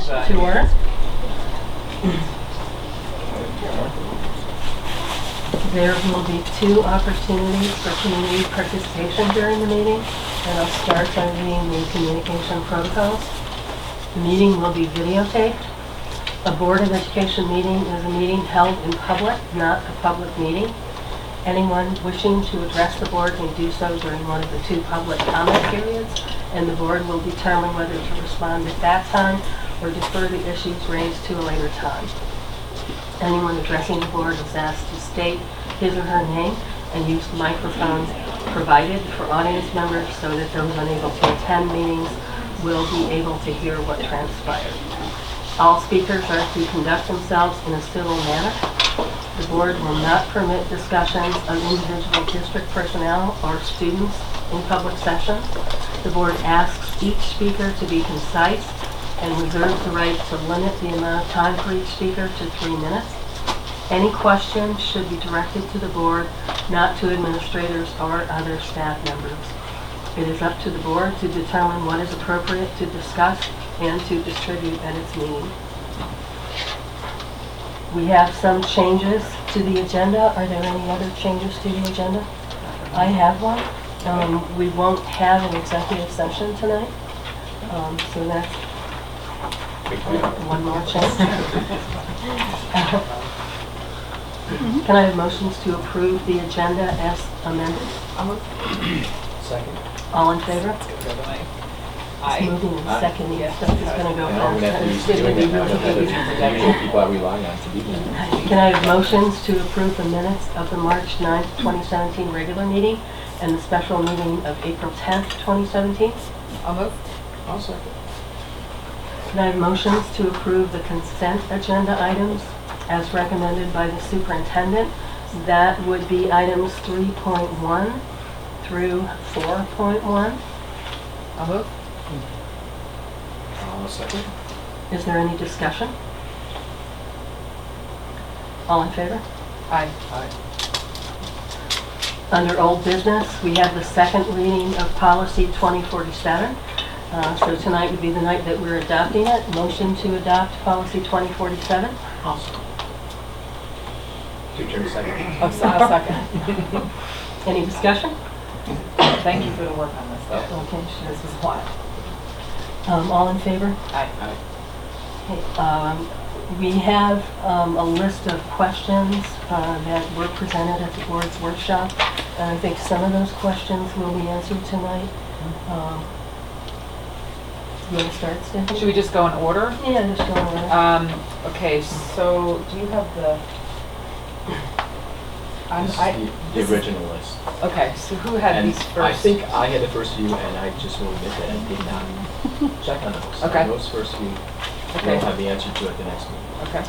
To order. There will be 2 opportunities for community participation during the meeting, and I'll start by reading the communication protocols. The meeting will be videotaped. A Board of Education meeting is a meeting held in public, not a public meeting. Anyone wishing to address the board may do so during one of the 2 public comment periods, and the board will determine whether to respond at that time or defer the issues raised to a later time. Anyone addressing the board is asked to state his or her name and use the microphone provided for audience members so that those unable to attend meetings will be able to hear what transpired. All speakers are to conduct themselves in a civil manner. The board will not permit discussions of individual district personnel or students in public session. The board asks each speaker to be concise and reserves the right to limit the amount of time for each speaker to 3 minutes. Any questions should be directed to the board, not to administrators or other staff members. It is up to the board to determine what is appropriate to discuss and to distribute at its meeting. We have some changes to the agenda. Are there any other changes to the agenda? I have one. We won't have an executive session tonight, so that's one more change. Can I have motions to approve the agenda as amended? Second. All in favor? Aye. It's moving and seconding, stuff is going to go Now I'm going to have to use doing that now. The usual people I rely on to do that. Can I have motions to approve the minutes of the March 9th, 2017 regular meeting and the special meeting of April 10th, 2017? I'll move. I'll second. Can I have motions to approve the consent agenda items as recommended by the superintendent? That would be items 3.1 through 4.1. I'll move. I'll second. Is there any discussion? All in favor? Aye. Aye. Under old business, we have the second reading of policy 2047. So tonight would be the night that we're adopting it. Motion to adopt policy 2047. Awesome. Your turn second. I'll second. Any discussion? Thank you for the work on this, though. Okay, sure. This is a lot. All in favor? Aye. Aye. Okay, we have a list of questions that were presented at the board's workshop, and I think some of those questions will be answered tonight. You want to start, Stephanie? Should we just go in order? Yeah, just go over it. Okay, so do you have the... The original list. Okay, so who had And these first? I think I had the first few, and I just will admit that I did not check on those. Okay. So those first few, Okay. we'll have the answer to at the next meeting. Okay,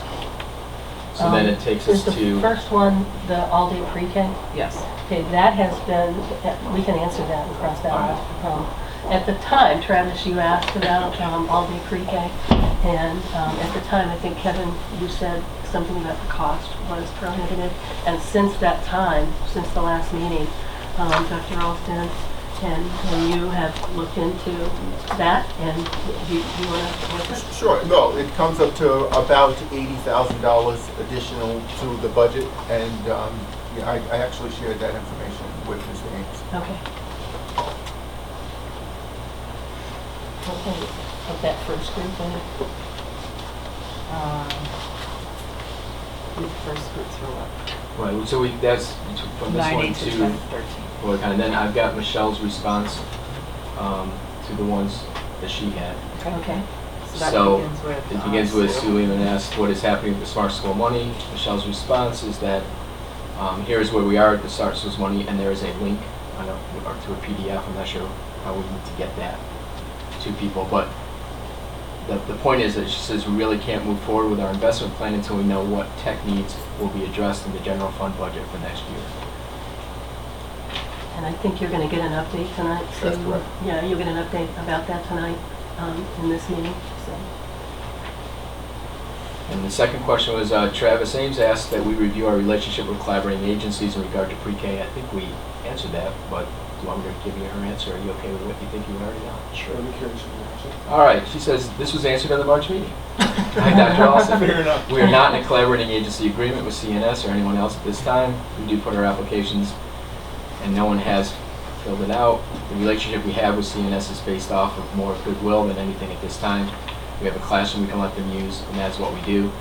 So then it takes us Is the to... first one the all-day pre-K? yes. Okay, that has been, we can answer that and cross that out. At the time, Travis, you asked about all-day pre-K, and at the time, I think, Kevin, you said something about the cost was prohibitive, and since that time, since the last meeting, Dr. Alston and you have looked into that, and do you want to look at it? Sure, no, it comes up to about $80,000 additional to the budget, and yeah, I actually shared that information with Mr. Ames. Okay. Okay, of that first group, The first group through what? Right, so that's from this 9, one 8 to to... 10, 13. Well, kind of, then I've got Michelle's response to the ones that she had. okay. So that begins with... It begins with Sue Lehman asked what is happening with the Smart School money. Michelle's response is that here's where we are at the Smart Schools money, and there is a link or to a PDF. I'm not sure how we need to get that to people, but the point is that she says we really can't move forward with our investment plan until we know what tech needs will be addressed in the general fund budget for next year. And I think you're going to get an update tonight. So, That's correct. yeah, you'll get an update about that tonight in this meeting. So. And the second question was Travis Ames asked that we review our relationship with collaborating agencies in regard to pre-K. I think we answered that, but you want me to give you her answer? Are you okay with what you think you already know? Sure, I'm curious of your answer. All right, she says, this was answered at the March meeting. Hi, Dr. Olson. Fair enough. We are not in a collaborating agency agreement with CNS or anyone else at this time. We do put our applications, and no one has filled it out. The relationship we have with CNS is based off of more goodwill than anything at this time. We have a classroom we can let them use, and that's what we do.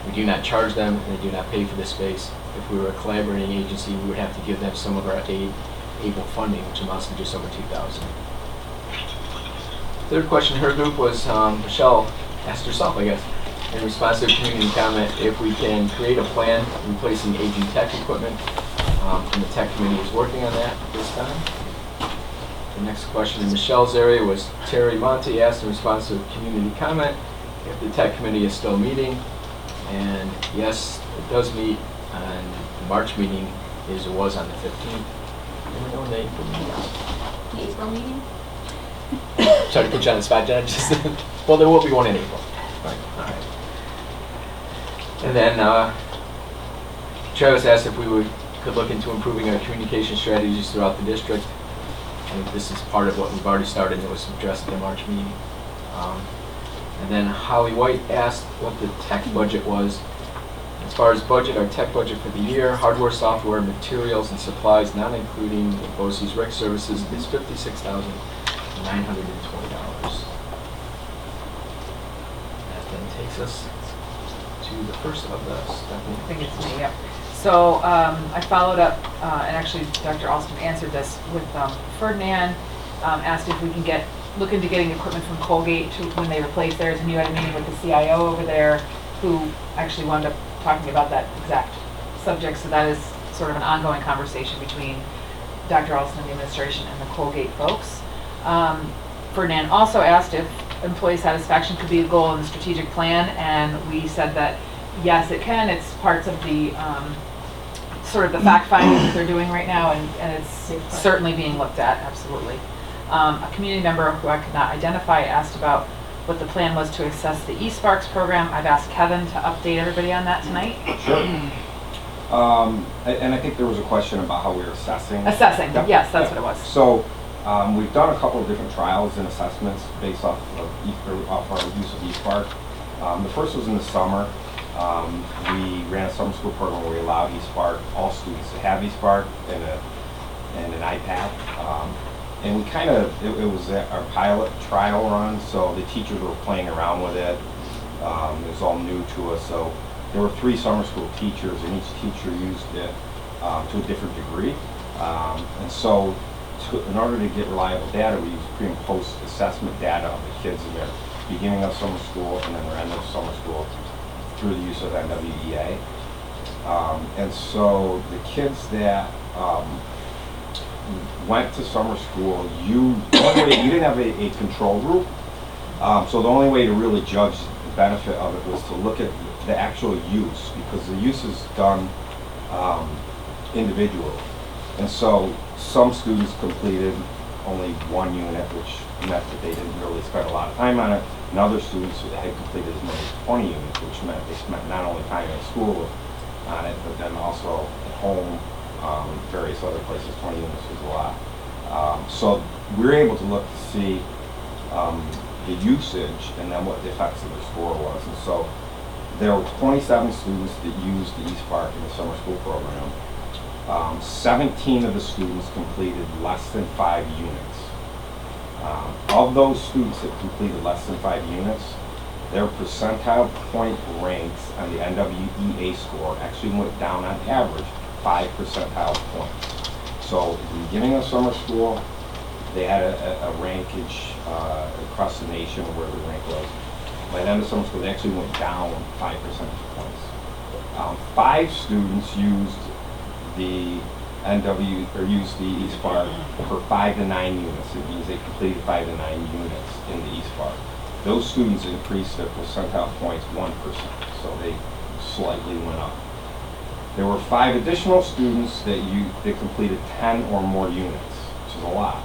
We do not charge them, and they do not pay for this space. If we were a collaborating agency, we would have to give them some of our able funding, which amounts to just over $2,000. Third question in her group was Michelle asked herself, I guess, in response to a community comment, if we can create a plan replacing aging tech equipment, and the tech committee is working on that at this time. The next question in Michelle's area was Terry Monte asked in response to a community comment if the tech committee is still meeting, and yes, it does meet, and the March meeting was on the 15th. Anyone know when they meet? The April meeting? Sorry to put you on the spot, Jen. Well, there will be one in April. Right. All right. And then Travis asked if we could look into improving our communication strategies throughout the district. And this is part of what we've already started and it was addressed at the March meeting. And then Holly White asked what the tech budget was. As far as budget, our tech budget for the year, hardware, software, materials, and supplies, not including the BOCES rec services, is $56,920. That then takes us to the first of the I Stephanie. think it's me, yep. So I followed up, and actually Dr. Alston answered this with Ferdinand, asked if we can look into getting equipment from Colgate when they replace theirs, and you had a meeting with the CIO over there who actually wound up talking about that exact subject, so that is sort of an ongoing conversation between Dr. Alston and the administration and the Colgate folks. Ferdinand also asked if employee satisfaction could be a goal in the strategic plan, and we said that yes, it can. It's parts of the sort of the fact finding that they're doing right now, and it's certainly being looked at, absolutely. A community member who I could not identify asked about what the plan was to assess the eSparks program. I've asked Kevin to update everybody on that tonight. Sure. And I think there was a question about how we were assessing. Assessing, Yep. yes, that's Yep. what it was. So we've done a couple of different trials and assessments based off our use of eSpark. The first was in the summer. We ran a summer school program where we allowed eSpark, all students to have eSpark and an iPad. And we kind of, it was our pilot trial run, so the teachers were playing around with it. It was all new to us, so there were 3 summer school teachers, and each teacher used it to a different degree. And so in order to get reliable data, we used pre and post assessment data of the kids in their beginning of summer school and then their end of summer school through the use of NWEA. And so the kids that went to summer school, you didn't have a control group, so the only way to really judge the benefit of it was to look at the actual use, because the use is done individually. And so some students completed only 1 unit, which meant that they didn't really spend a lot of time on it, and other students had completed as many as 20 units, which meant they spent not only time in school on it, but then also at home, various other places. 20 units was a lot. So we were able to look to see the usage and then what the effects of the score was. And so there were 27 students that used the eSpark in the summer school program. 17 of the students completed less than 5 units. Of those students that completed less than 5 units, their percentile point ranks on the NWEA score actually went down on average 5 percentile points. So at the beginning of summer school, they had a rankage across the nation where the rank was. By the end of summer school, they actually went down 5 percentage points. 5 students used the used the eSpark for 5 to 9 units. It means they completed 5 to 9 units in the eSpark. Those students increased their percentile points 1%, so they slightly went up. There were 5 additional students that completed 10 or more units, which is a lot.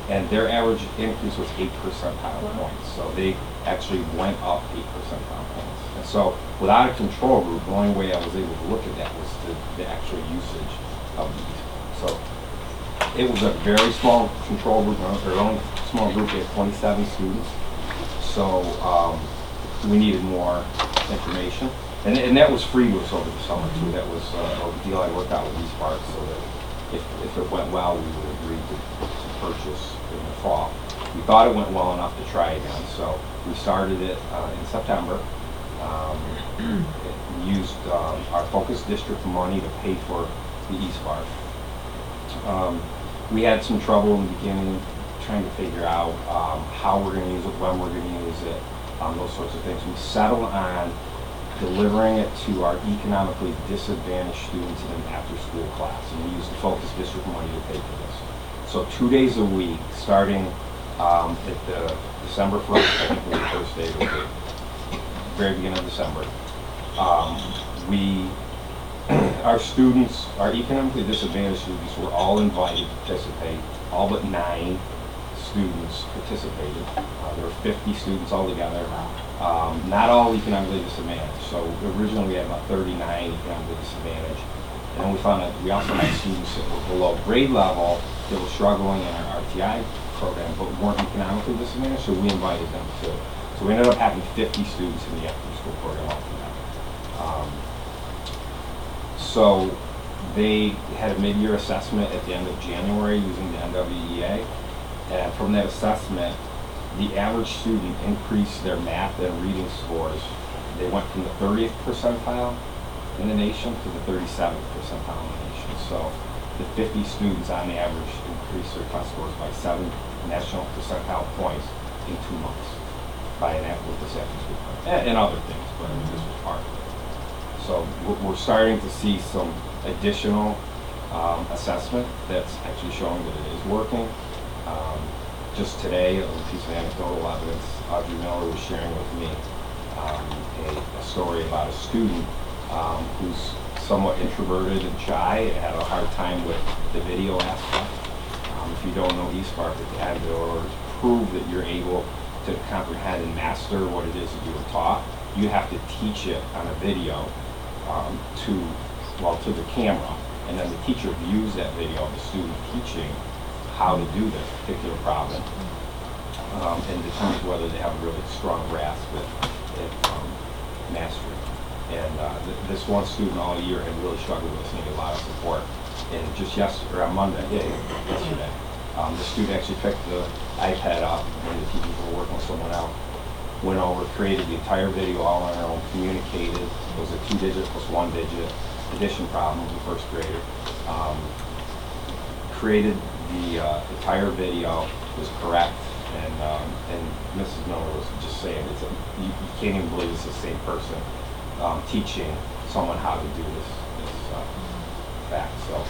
And their average increase was 8 percentile points, so they actually went up 8 percentile points. And so without a control group, the only way I was able to look at that was the actual usage of these. So It was a very small control group, or only small group, we had 27 students. So we needed more information. And that was free to us over the summer too. That was a deal I worked out with East Park, so that if it went well, we would agree to purchase in the fall. We thought it went well enough to try again, so we started it in September. We used our focus district money to pay for the East Park. We had some trouble in the beginning trying to figure out how we're going to use it, when we're going to use it, those sorts of things. We settled on delivering it to our economically disadvantaged students in an after-school class, and we used the focus district money to pay for this. So 2 days a week, starting at the December 1st, I think was the first day of the very beginning of December. Our students, our economically disadvantaged students, were all invited to participate. All but 9 students participated. There were 50 students altogether. Not all economically disadvantaged. So originally we had about 39 economically disadvantaged. And then we found that we also had students that were below grade level that were struggling in our RTI program but weren't economically disadvantaged, so we invited them too. So we ended up having 50 students in the after-school program altogether. So they had a mid-year assessment at the end of January using the NWEA. And from that assessment, the average student increased their math and reading scores. They went from the 30th percentile in the nation to the 37th percentile in the nation. So the 50 students on average increased their test scores by 7 national percentile points in 2 months with this after-school program. And other things, but I mean, this was part of it. So we're starting to see some additional assessment that's actually showing that it is working. Just today, a piece of anecdotal evidence, Audrey Miller was sharing with me a story about a student who's somewhat introverted and shy, had a hard time with the video aspect. If you don't know East Park, in order to prove that you're able to comprehend and master what it is that you were taught, you have to teach it on a video to the camera, and then the teacher views that video of the student teaching how to do this particular problem and determines whether they have a really strong grasp at mastery. And this one student all year had really struggled with this, needed a lot of support. And just yesterday, on Monday, the student actually picked the iPad up when the teachers were working with someone else, went over, created the entire video all on her own, communicated. It was a 2-digit plus 1-digit addition problem with a first grader. Created the entire video, was correct, and Mrs. Miller was just saying, you can't even believe it's the same person teaching someone how to do this fact. So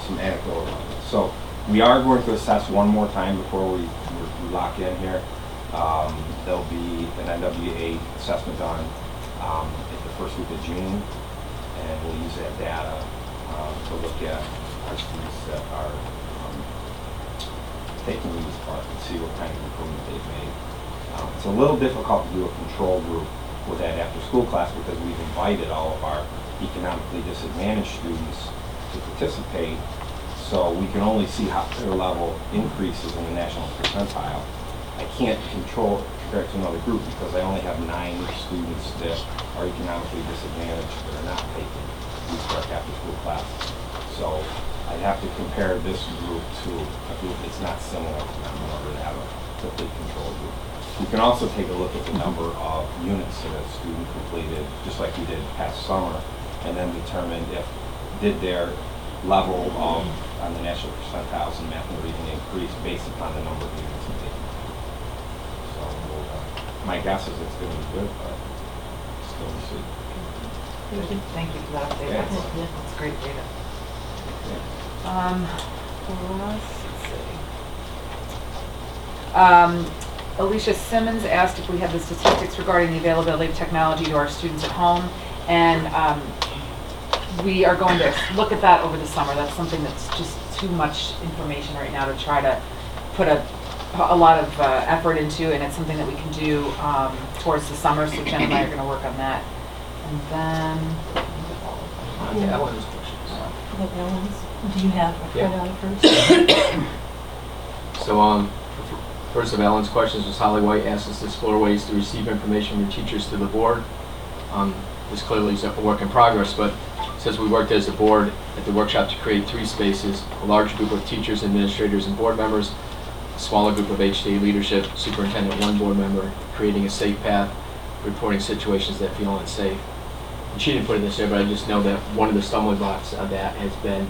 some anecdotal evidence. So we are going to assess one more time before we lock in here. There'll be an NWA assessment done at the first week of June, and we'll use that data to look at our students that are taking these part and see what kind of improvement they've made. It's a little difficult to do a control group with that after-school class because we've invited all of our economically disadvantaged students to participate, so we can only see how their level increases in the national percentile. I can't control it compared to another group because I only have 9 students that are economically disadvantaged that are not taking these after-school classes. So I'd have to compare this group to a group that's not similar to them in order to have a complete control group. You can also take a look at the number of units that a student completed, just like we did past summer, and then determine if did their level of on the national percentiles in math and reading increase based upon the number of units that they completed. So my guess is it's going to be good, but still to see. Thank you for that update. Yeah. That's great data. Let's see. Alicia Simmons asked if we had the statistics regarding the availability of technology to our students at home, and we are going to look at that over the summer. That's something that's just too much information right now to try to put a lot of effort into, and it's something that we can do towards the summer, so Jen and I are going to work on that. And then... Yeah, one of those questions. of Ellen's. Do you have a Yeah. printout first? So, first of Ellen's questions was Holly White asked us to explore ways to receive information from teachers to the board. This clearly is a work in progress, but since we worked as a board at the workshop to create 3 spaces, a large group of teachers, administrators, and board members, a smaller group of HTA leadership, superintendent, 1 board member, creating a safe path, reporting situations that feel unsafe. And she didn't put it this there, but I just know that one of the stumbling blocks of that has been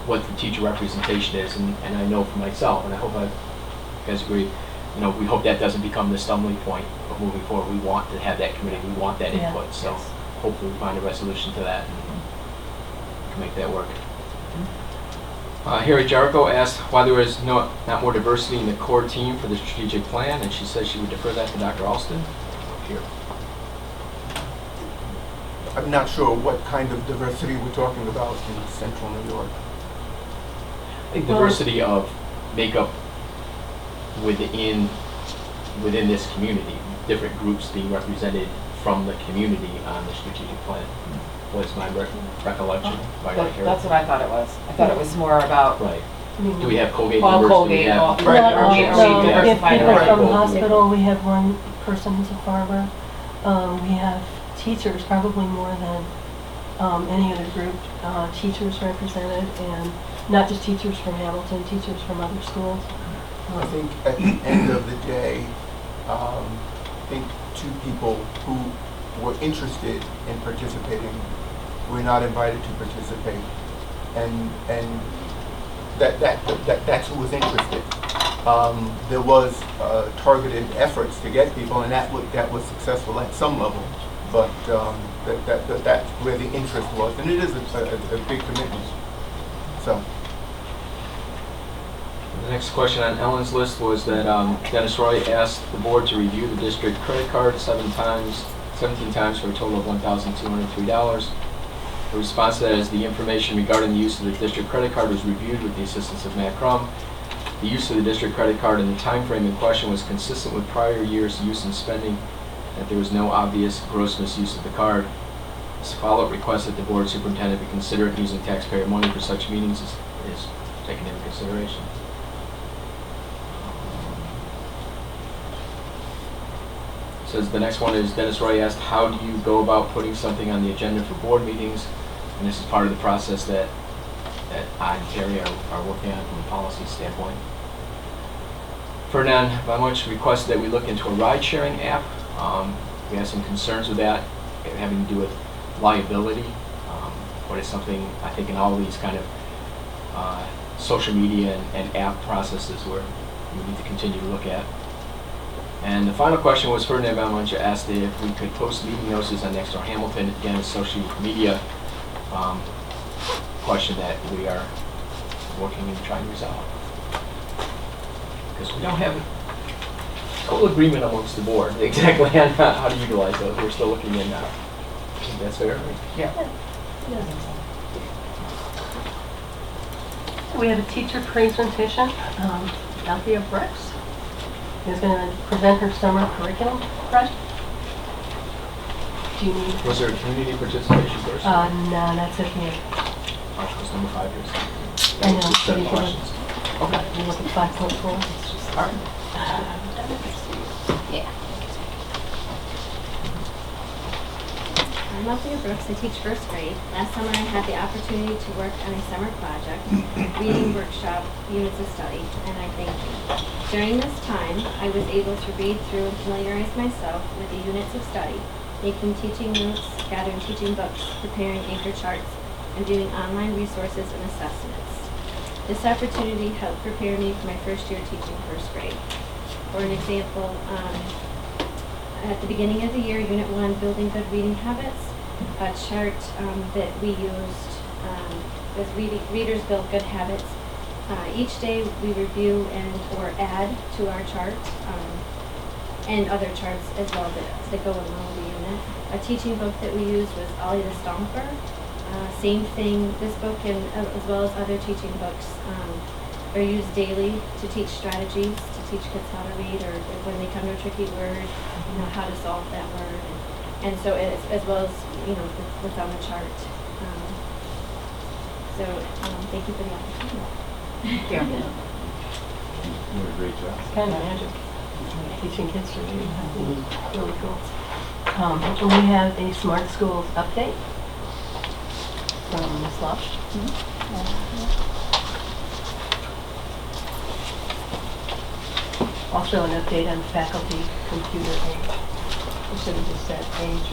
what the teacher representation is, and I know for myself, and I hope you guys agree, you know, we hope that doesn't become the stumbling point of moving forward. We want to have that committee, we want that Yeah, input, so yes. hopefully we find a resolution to that and can make that work. Harry Jericho asked why there was not more diversity in the core team for the strategic plan, and she says she would defer that to Dr. Alston. Here. I'm not sure what kind of diversity we're talking about in central New York. I think diversity of makeup within this community, different groups being represented from the community on the strategic plan. What's my recollection? That's what I thought it was. I thought it was more about, Right. I mean, Do we have Colgate All members? Colgate, Do we have? all- Right, Well, are we- are we no, if diversified people around from the both? hospital, we have 1 person who's a farmer. We have teachers, probably more than any other group, teachers represented, and not just teachers from Hamilton, teachers from other schools. I think at the end of the day, I think 2 people who were interested in participating were not invited to participate, and that's who was interested. There was targeted efforts to get people, and that was successful at some level, but that's where the interest was, and it is a big commitment. So. The next question on Ellen's list was that Dennis Roy asked the board to review the district credit card 17 times for a total of $1,203. The response to that is the information regarding the use of the district credit card was reviewed with the assistance of Matt Crum. The use of the district credit card in the time frame in question was consistent with prior years' use and spending, that there was no obvious gross misuse of the card. This follow-up request that the board superintendent be considerate using taxpayer money for such meetings is taken into consideration. Says the next one is Dennis Roy asked, how do you go about putting something on the agenda for board meetings? And this is part of the process that I and Terry are working on from a policy standpoint. Ferdinand Bamuch requested that we look into a ride-sharing app. We have some concerns with that, having to do with liability, but it's something I think in all of these kind of social media and app processes where we need to continue to look at. And the final question was Ferdinand Bamuch asked if we could post meeting notices on Nextdoor Hamilton, again, a social media question that we are working and trying to resolve. Because we don't have a full agreement amongst the board exactly on how to utilize those. We're still looking in now. I think that's fair. yeah. We have a teacher presentation. Althea Brooks is going to present her summer curriculum project. Do you need? Was there a community participation first? No, that's it here. Articles number 5 here. I know. Just So set you can questions. okay. You look at 5.4. All right. I'm Althea Brooks. I teach first grade. Last summer I had the opportunity to work on a summer project, reading workshop, units of study, and I thank you. During this time, I was able to read through and familiarize myself with the units of study, making teaching notes, gathering teaching books, preparing anchor charts, and doing online resources and assessments. This opportunity helped prepare me for my first year teaching first grade. For an example, at the beginning of the year, Unit 1, Building Good Reading Habits, a chart that we used as readers build good habits. Each day we review or add to our chart and other charts as well that go along with the unit. A teaching book that we used was Ollie the Stomper. Same thing, this book and as well as other teaching books are used daily to teach strategies, to teach kids how to read, or when they come to a tricky word, you know, how to solve that word. And so as well as, you know, what's on the chart. So thank you for the opportunity. Yeah. You did a great job. It's kind of magic, teaching kids to read. Really cool. And we have a Smart Schools update from Ms. Lush. Also an update on faculty computer age. I should have just said age.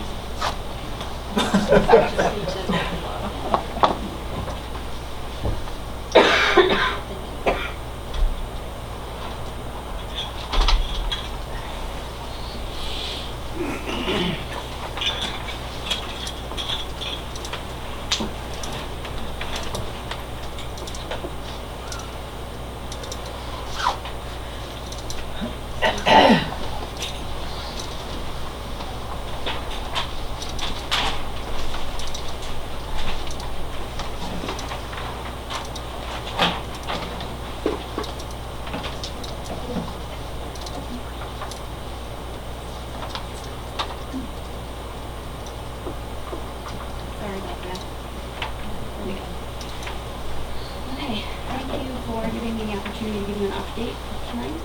Sorry about that. There we go. Okay, thank you for giving me the opportunity to give you an update tonight.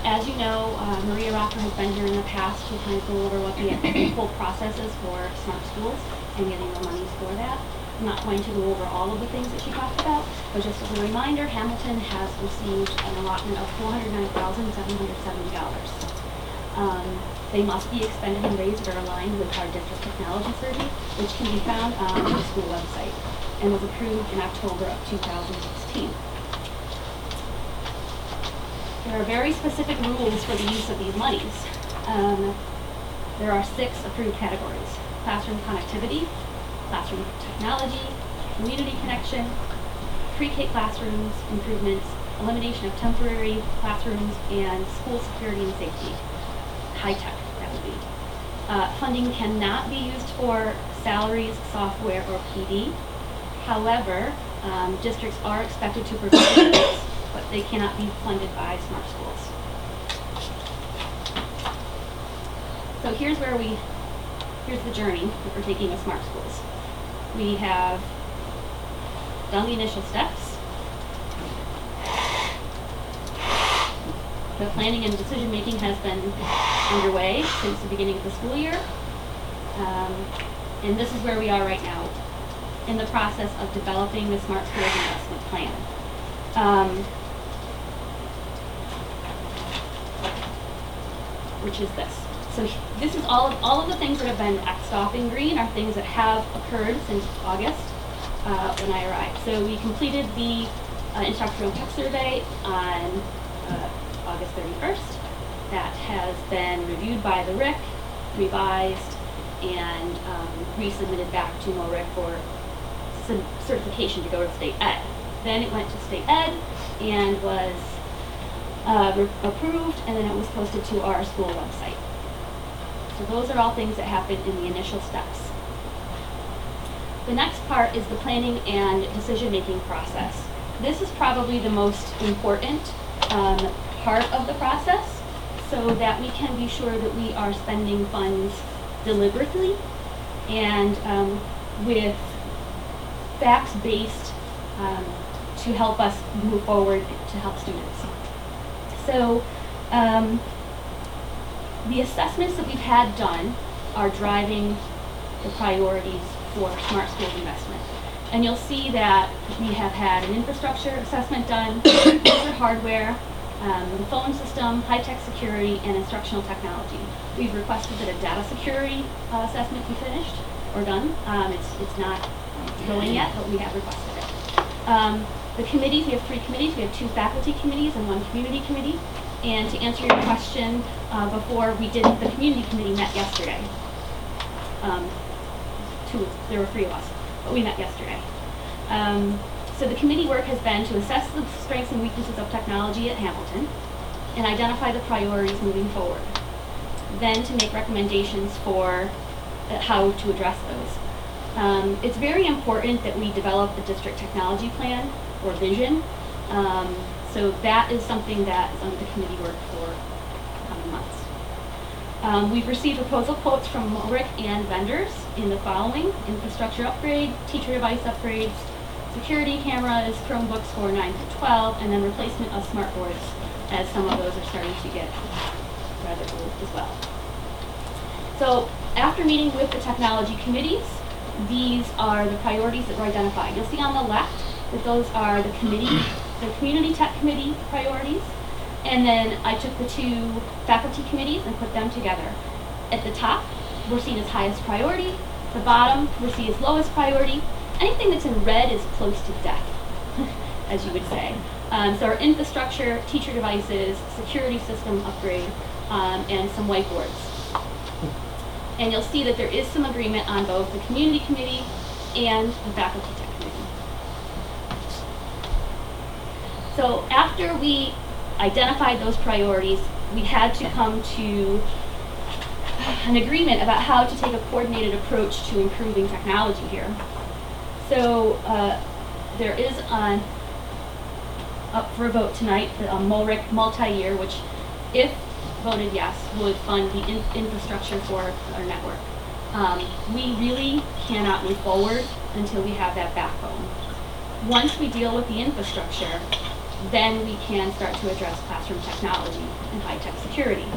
As you know, Maria Rocker has been here in the past to kind of go over what the whole process is for Smart Schools and getting the monies for that. I'm not going to go over all of the things that she talked about, but just as a reminder, Hamilton has received an allotment of $409,770. They must be expended in ways that are aligned with our district technology survey, which can be found on the school website and was approved in October of 2016. There are very specific rules for the use of these monies. There are 6 approved categories: classroom connectivity, classroom technology, community connection, pre-K classrooms improvements, elimination of temporary classrooms, and school security and safety. High tech, that would be. Funding cannot be used for salaries, software, or PD. However, districts are expected to provide this, but they cannot be funded by Smart Schools. So here's the journey that we're taking with Smart Schools. We have done the initial steps. The planning and decision making has been underway since the beginning of the school year. And this is where we are right now in the process of developing the Smart Schools investment plan. Which is this. So this is all of the things that have been Xed off in green are things that have occurred since August when I arrived. So we completed the instructional tech survey on August 31st. That has been reviewed by the RIC, revised, and resubmitted back to MORIC for certification to go to state ed. Then it went to state ed and was approved, and then it was posted to our school website. So those are all things that happened in the initial steps. The next part is the planning and decision-making process. This is probably the most important part of the process, so that we can be sure that we are spending funds deliberately and with facts-based to help us move forward to help students. So the assessments that we've had done are driving the priorities for Smart Schools investment. And you'll see that we have had an infrastructure assessment done, user hardware, the phone system, high-tech security, and instructional technology. We've requested that a data security assessment be finished or done. It's not going yet, but we have requested it. The committees, we have 3 committees. We have 2 faculty committees and 1 community committee. And to answer your question, before the community committee met yesterday. There were 3 of us, but we met yesterday. So the committee work has been to assess the strengths and weaknesses of technology at Hamilton and identify the priorities moving forward. Then to make recommendations for how to address those. It's very important that we develop a district technology plan or vision. So that is something that is under the committee work for coming months. We've received proposal quotes from Mulrick and vendors in the following: infrastructure upgrade, teacher device upgrades, security cameras, Chromebooks for 9 through 12, and then replacement of smart boards, as some of those are starting to get rather old as well. So after meeting with the technology committees, these are the priorities that were identified. You'll see on the left that those are the community tech committee priorities. And then I took the two faculty committees and put them together. At the top, we're seen as highest priority. The bottom, we're seen as lowest priority. Anything that's in red is close to death, as you would say. So our infrastructure, teacher devices, security system upgrade, and some whiteboards. And you'll see that there is some agreement on both the community committee and the faculty tech committee. So after we identified those priorities, we had to come to an agreement about how to take a coordinated approach to improving technology here. So there is up for a vote tonight, the Mulrick multi-year, which if voted yes, would fund the infrastructure for our network. We really cannot move forward until we have that backbone. Once we deal with the infrastructure, then we can start to address classroom technology and high-tech security.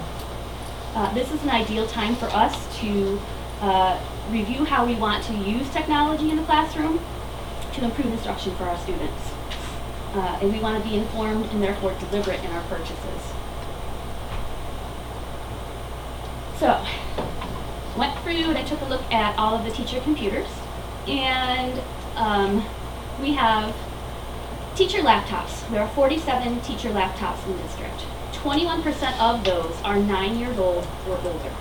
This is an ideal time for us to review how we want to use technology in the classroom to improve instruction for our students. And we want to be informed and therefore deliberate in our purchases. So, went through and I took a look at all of the teacher computers, and we have teacher laptops. There are 47 teacher laptops in the district. 21% of those are 9 years old or older.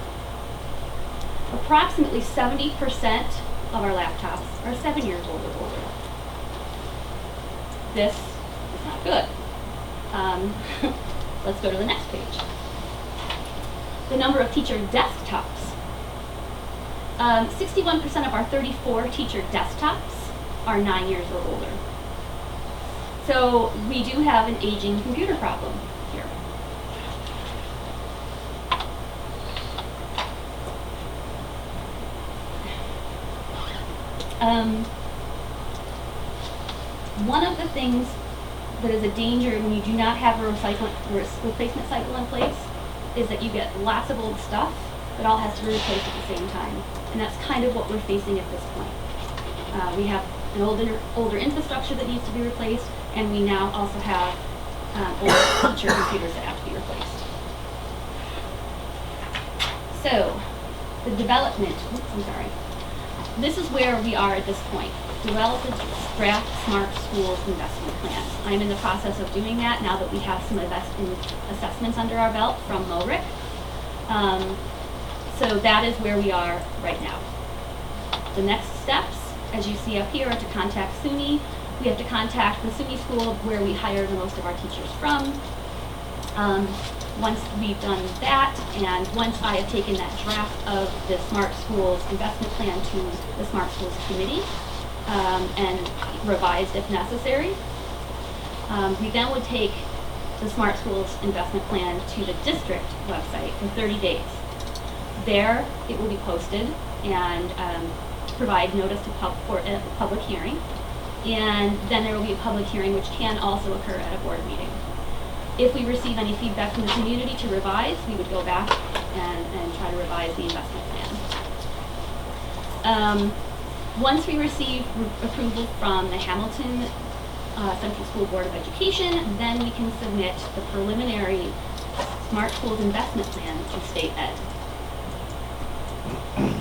Approximately 70% of our laptops are 7 years old or older. This is not good. Let's go to the next page. The number of teacher desktops. 61% of our 34 teacher desktops are 9 years or older. So we do have an aging computer problem here. One of the things that is a danger when you do not have a replacement cycle in place is that you get lots of old stuff that all has to be replaced at the same time. And that's kind of what we're facing at this point. We have an older infrastructure that needs to be replaced, and we now also have old teacher computers that have to be replaced. So, the development, this is where we are at this point. Develop a draft Smart Schools investment plan. I'm in the process of doing that now that we have some assessments under our belt from Mulrick. So that is where we are right now. The next steps, as you see up here, are to contact SUNY. We have to contact the SUNY school where we hire the most of our teachers from. Once we've done that, and once I have taken that draft of the Smart Schools investment plan to the Smart Schools committee and revised if necessary, we then would take the Smart Schools investment plan to the district website for 30 days. There, it will be posted and provide notice for a public hearing. And then there will be a public hearing which can also occur at a board meeting. If we receive any feedback from the community to revise, we would go back and try to revise the investment plan. Once we receive approval from the Hamilton Central School Board of Education, then we can submit the preliminary Smart Schools investment plan to State Ed.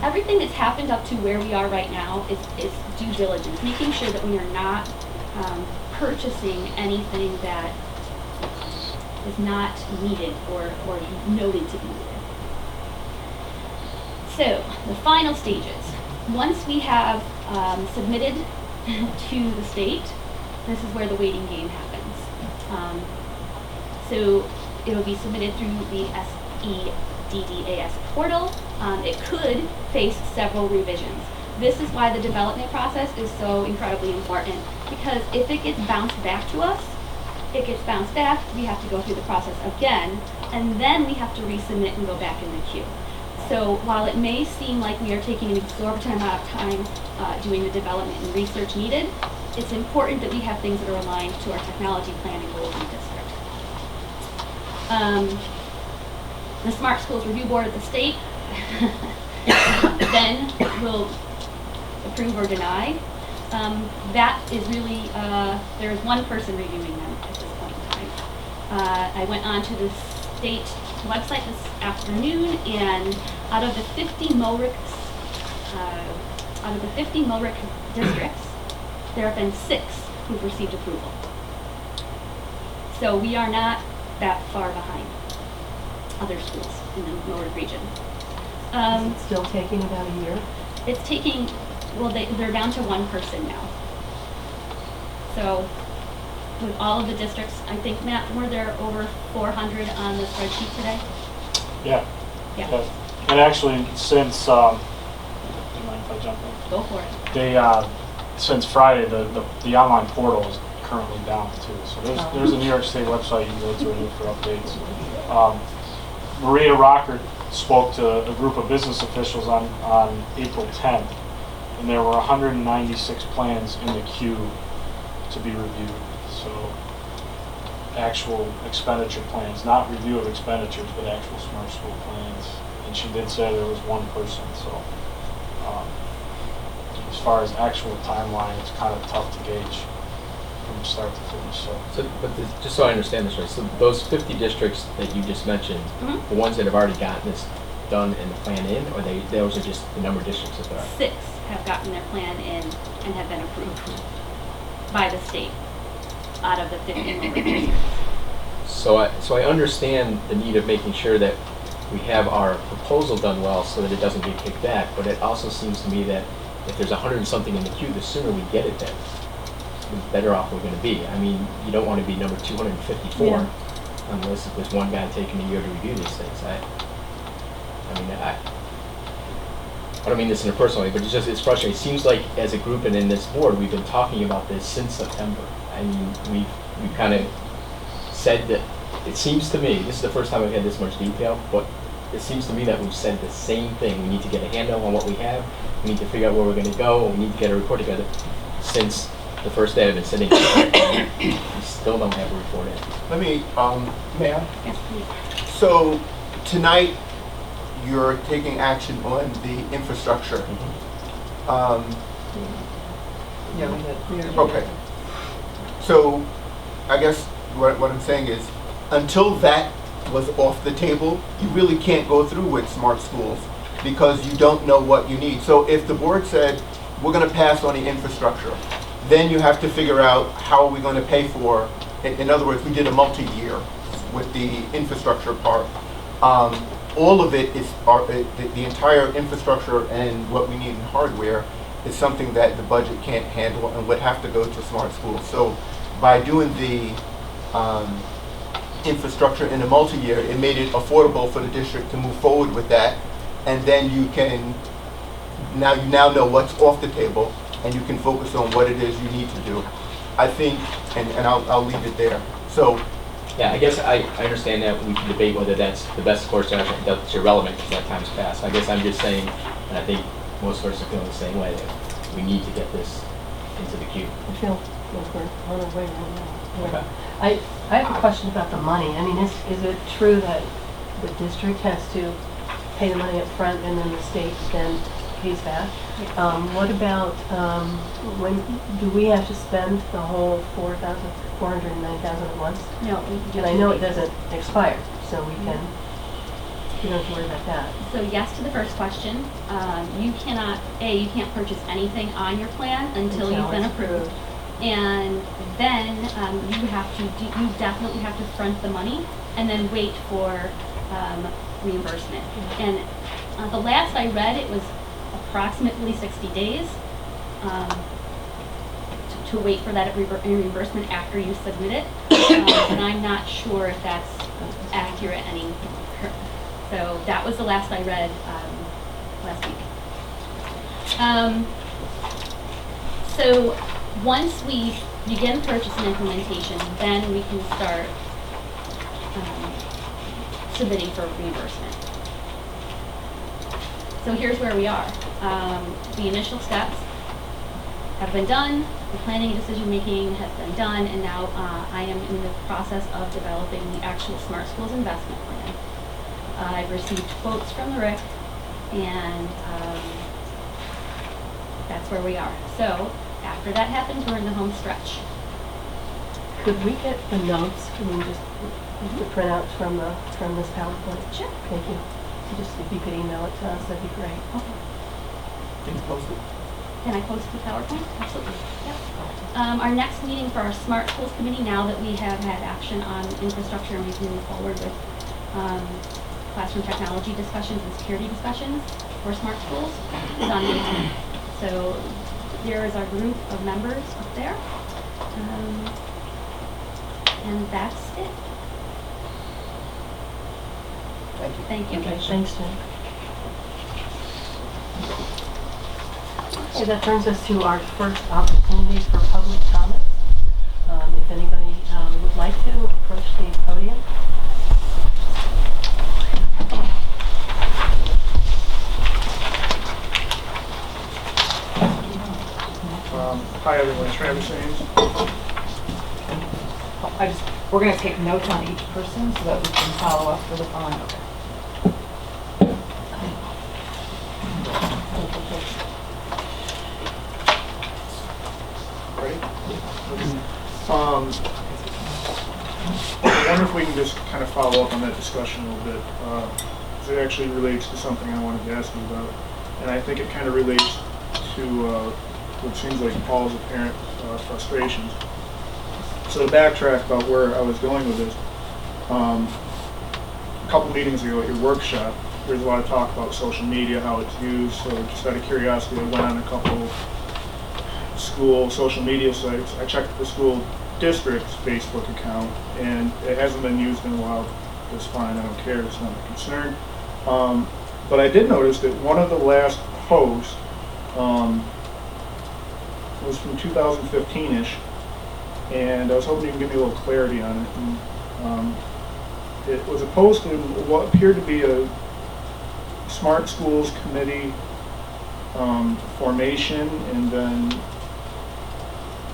Everything that's happened up to where we are right now is due diligence, making sure that we are not purchasing anything that is not needed or noted to be needed. So, the final stages. Once we have submitted to the state, this is where the waiting game happens. So, it will be submitted through the SEDDAS portal. It could face several revisions. This is why the development process is so incredibly important, because if it gets bounced back to us, we have to go through the process again, and then we have to resubmit and go back in the queue. So while it may seem like we are taking an exorbitant amount of time doing the development and research needed, it's important that we have things that are aligned to our technology plan and goals in the district. The Smart Schools Review Board at the state then will approve or deny. That is really, there is one person reviewing them at this point in time. I went on to the state website this afternoon, and out of the 50 MORIC districts, there have been 6 who've received approval. So we are not that far behind other schools in the MORIC region. Is it still taking about a year? It's taking, well, they're down to one person now. So with all of the districts, I think, Matt, were there over 400 on the spreadsheet today? Yeah. Yeah. Okay. And actually, since, do you mind if I jump in? Go for it. They, since Friday, the online portal is currently down too. So there's a New York State website you can go to and look for updates. Maria Rocker spoke to a group of business officials on April 10th, and there were 196 plans in the queue to be reviewed. So actual expenditure plans, not review of expenditures, but actual Smart School plans. And she did say there was one person. So as far as actual timeline, it's kind of tough to gauge from start to finish. Just so I understand this right, so those 50 districts that you just mentioned, the ones that have already gotten this done and the plan in, or those are just the number of districts that there are? 6 have gotten their plan in and have been approved by the state out of the 50 MORIC districts. So I understand the need of making sure that we have our proposal done well so that it doesn't get kicked back, but it also seems to me that if there's 100 and something in the queue, the sooner we get it done, the better off we're going to be. I mean, you don't want to be number 254 unless there's one guy taking a year to review these things. I don't mean this in a personal way, but it's frustrating. It seems like as a group and in this board, we've been talking about this since September. I mean, we've kind of said that, it seems to me, this is the first time I've had this much detail, but it seems to me that we've said the same thing. We need to get a handle on what we have. We need to figure out where we're going to go, and we need to get a report together. Since the first day I've been sitting here, we still don't have a report in. Let me, may I? Yes, please. So tonight, you're taking action on the infrastructure. Yeah, we did. Okay. So I guess what I'm saying is, until that was off the table, you really can't go through with Smart Schools because you don't know what you need. So if the board said, we're going to pass on the infrastructure, then you have to figure out how are we going to pay for, in other words, we did a multi-year with the infrastructure part. All of it is, the entire infrastructure and what we need in hardware is something that the budget can't handle and would have to go to Smart Schools. So by doing the infrastructure in a multi-year, it made it affordable for the district to move forward with that, and then you now know what's off the table, and you can focus on what it is you need to do. I think, and I'll leave it there. So, yeah, I guess I understand that we can debate whether that's the best course of action. That's irrelevant because that time's passed. I guess I'm just saying, and I think most of us are feeling the same way, that we need to get this into the queue. I feel like we're on our way right now. Yeah. Okay. I have a question about the money. I mean, is it true that the district has to pay the money up front and then the state then pays back? What about, when do we have to spend the whole $409,000 at once? No. And I know it doesn't expire, so we don't have to worry about that. So yes to the first question. You can't purchase anything on your plan until you've been it's approved. And then you definitely have to front the money and then wait for reimbursement. And the last I read, it was approximately 60 days to wait for that reimbursement after you submit it. And I'm not sure if that's accurate anymore. So that was the last I read last week. So once we begin purchase and implementation, then we can start submitting for reimbursement. So here's where we are. The initial steps have been done, the planning and decision-making has been done, and now I am in the process of developing the actual Smart Schools investment plan. I've received quotes from the RIC, and that's where we are. So after that happens, we're in the home stretch. Could we get the notes, I mean, just the printouts from this PowerPoint? Sure. Thank you. Just if you could email it to us, that'd be great. Can you post it? Can I post the PowerPoint? Absolutely. Yep. Our next meeting for our Smart Schools Committee, now that we have had action on infrastructure and we can move forward with classroom technology discussions and security discussions for Smart Schools, is on May 10th. So there is our group of members up there. And that's it. Thank you. Thank you. Okay, thanks, Jen. Okay, that brings us to our first opportunity for public comment. If anybody would like to approach the podium. Hi everyone, Travis Ames. We're gonna take notes on each person so that we can follow up for the following. Ready? I wonder if we can just kind of follow up on that discussion a little bit. 'Cause it actually relates to something I wanted to ask you about. And I think it kind of relates to what seems like Paul's apparent frustrations. So to backtrack about where I was going with this, a couple meetings ago at your workshop, there's a lot of talk about social media, how it's used. So just out of curiosity, I went on a couple school social media sites. I checked the school district's Facebook account, and it hasn't been used in a while. That's fine, I don't care, it's not a concern. But I did notice that one of the last posts was from 2015-ish, and I was hoping you can give me a little clarity on it. And, it was a post in what appeared to be a Smart Schools Committee formation, and then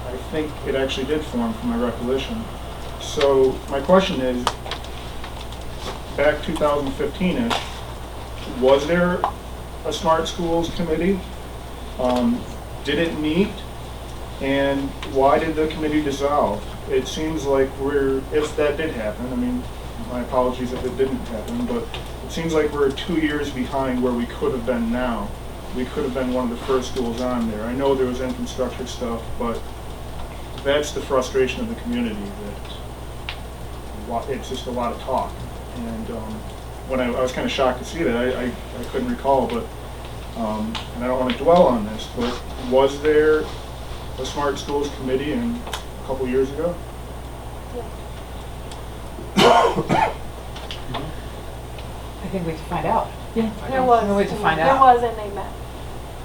I think it actually did form from my recollection. So my question is, back 2015-ish, was there a Smart Schools Committee? Did it meet? And why did the committee dissolve? It seems like if that did happen, I mean, my apologies if it didn't happen, but it seems like we're 2 years behind where we could have been now. We could have been one of the first schools on there. I know there was infrastructure stuff, but that's the frustration of the community, that it's just a lot of talk. And when I was kind of shocked to see that, I couldn't recall, but, and I don't want to dwell on this, but was there a Smart Schools Committee a couple years ago? I think we have to find out. Yeah. There was. No way to find There out. was, and they met.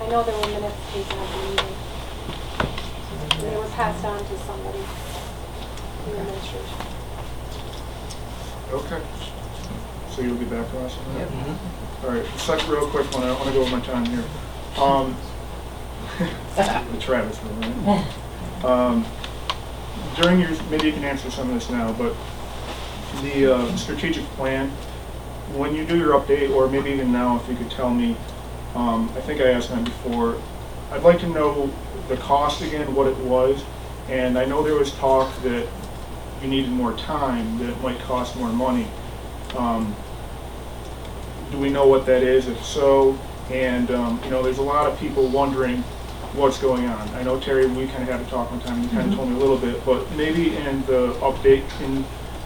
I know there were minutes taken of the meeting. And it was passed on to somebody in the administration. Okay. So you'll be back to us on that? Yep. All right, second real quick one, I don't want to go over my time here. The Travis one, right? During your, maybe you can answer some of this now, but the strategic plan, when you do your update, or maybe even now, if you could tell me, I think I asked that before, I'd like to know the cost again, what it was, and I know there was talk that you needed more time, that it might cost more money. Do we know what that is? If so, and you know, there's a lot of people wondering what's going on. I know, Terry, we kind of had a talk one time, and you kind of told me a little bit, but maybe in the update, can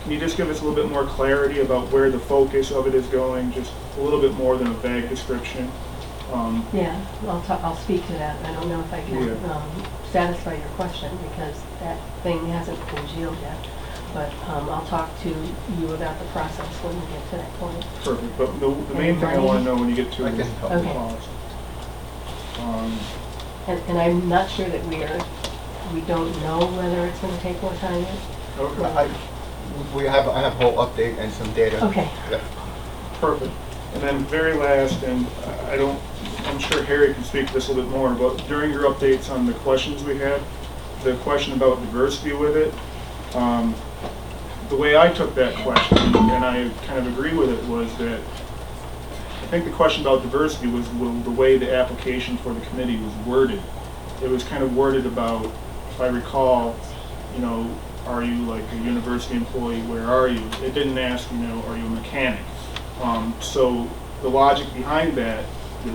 you just give us a little bit more clarity about where the focus of it is going, just a little bit more than a vague description? Yeah, I'll speak to that. I don't know if I can satisfy your question because that thing hasn't been sealed yet. But I'll talk to you about the process when we get to that point. Perfect, but the main thing I want to know when you get to I it can is help. the Okay. cost. And I'm not sure that we don't know whether it's going to take more time yet. Okay, I have a whole update and some data. Okay. Yeah. perfect. And then very last, and I'm sure Harry can speak to this a little bit more, but during your updates on the questions we had, the question about diversity with it, the way I took that question, and I kind of agree with it, was that I think the question about diversity was the way the application for the committee was worded. It was kind of worded about, if I recall, you know, are you like a university employee, where are you? It didn't ask, you know, are you a mechanic? So the logic behind that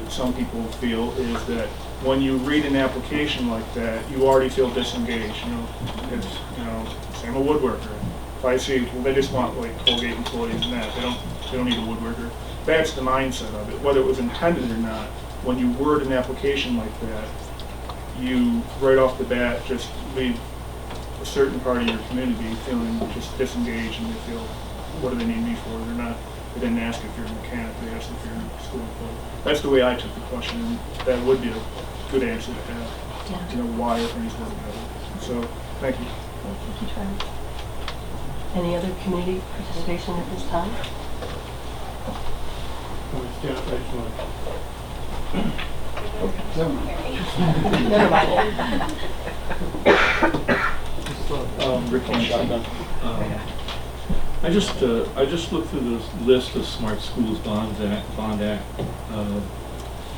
some people feel is that when you read an application like that, you already feel disengaged. You know, it's, you know, same a woodworker. If I see, well, they just want like Colgate employees and that, they don't need a woodworker. That's the mindset of it. Whether it was intended or not, when you word an application like that, you right off the bat just leave a certain part of your community feeling just disengaged, and they feel, what do they need me for? They didn't ask if you're a mechanic, they asked if you're a school employee. That's the way I took the question, and that would be a good answer to have. Yeah. You know, why are things worded that way? So, thank you. Thank you, Travis. Any other community participation at this time? Never mind. Rick Van Shotgun. I just looked through this list of Smart Schools Bond Act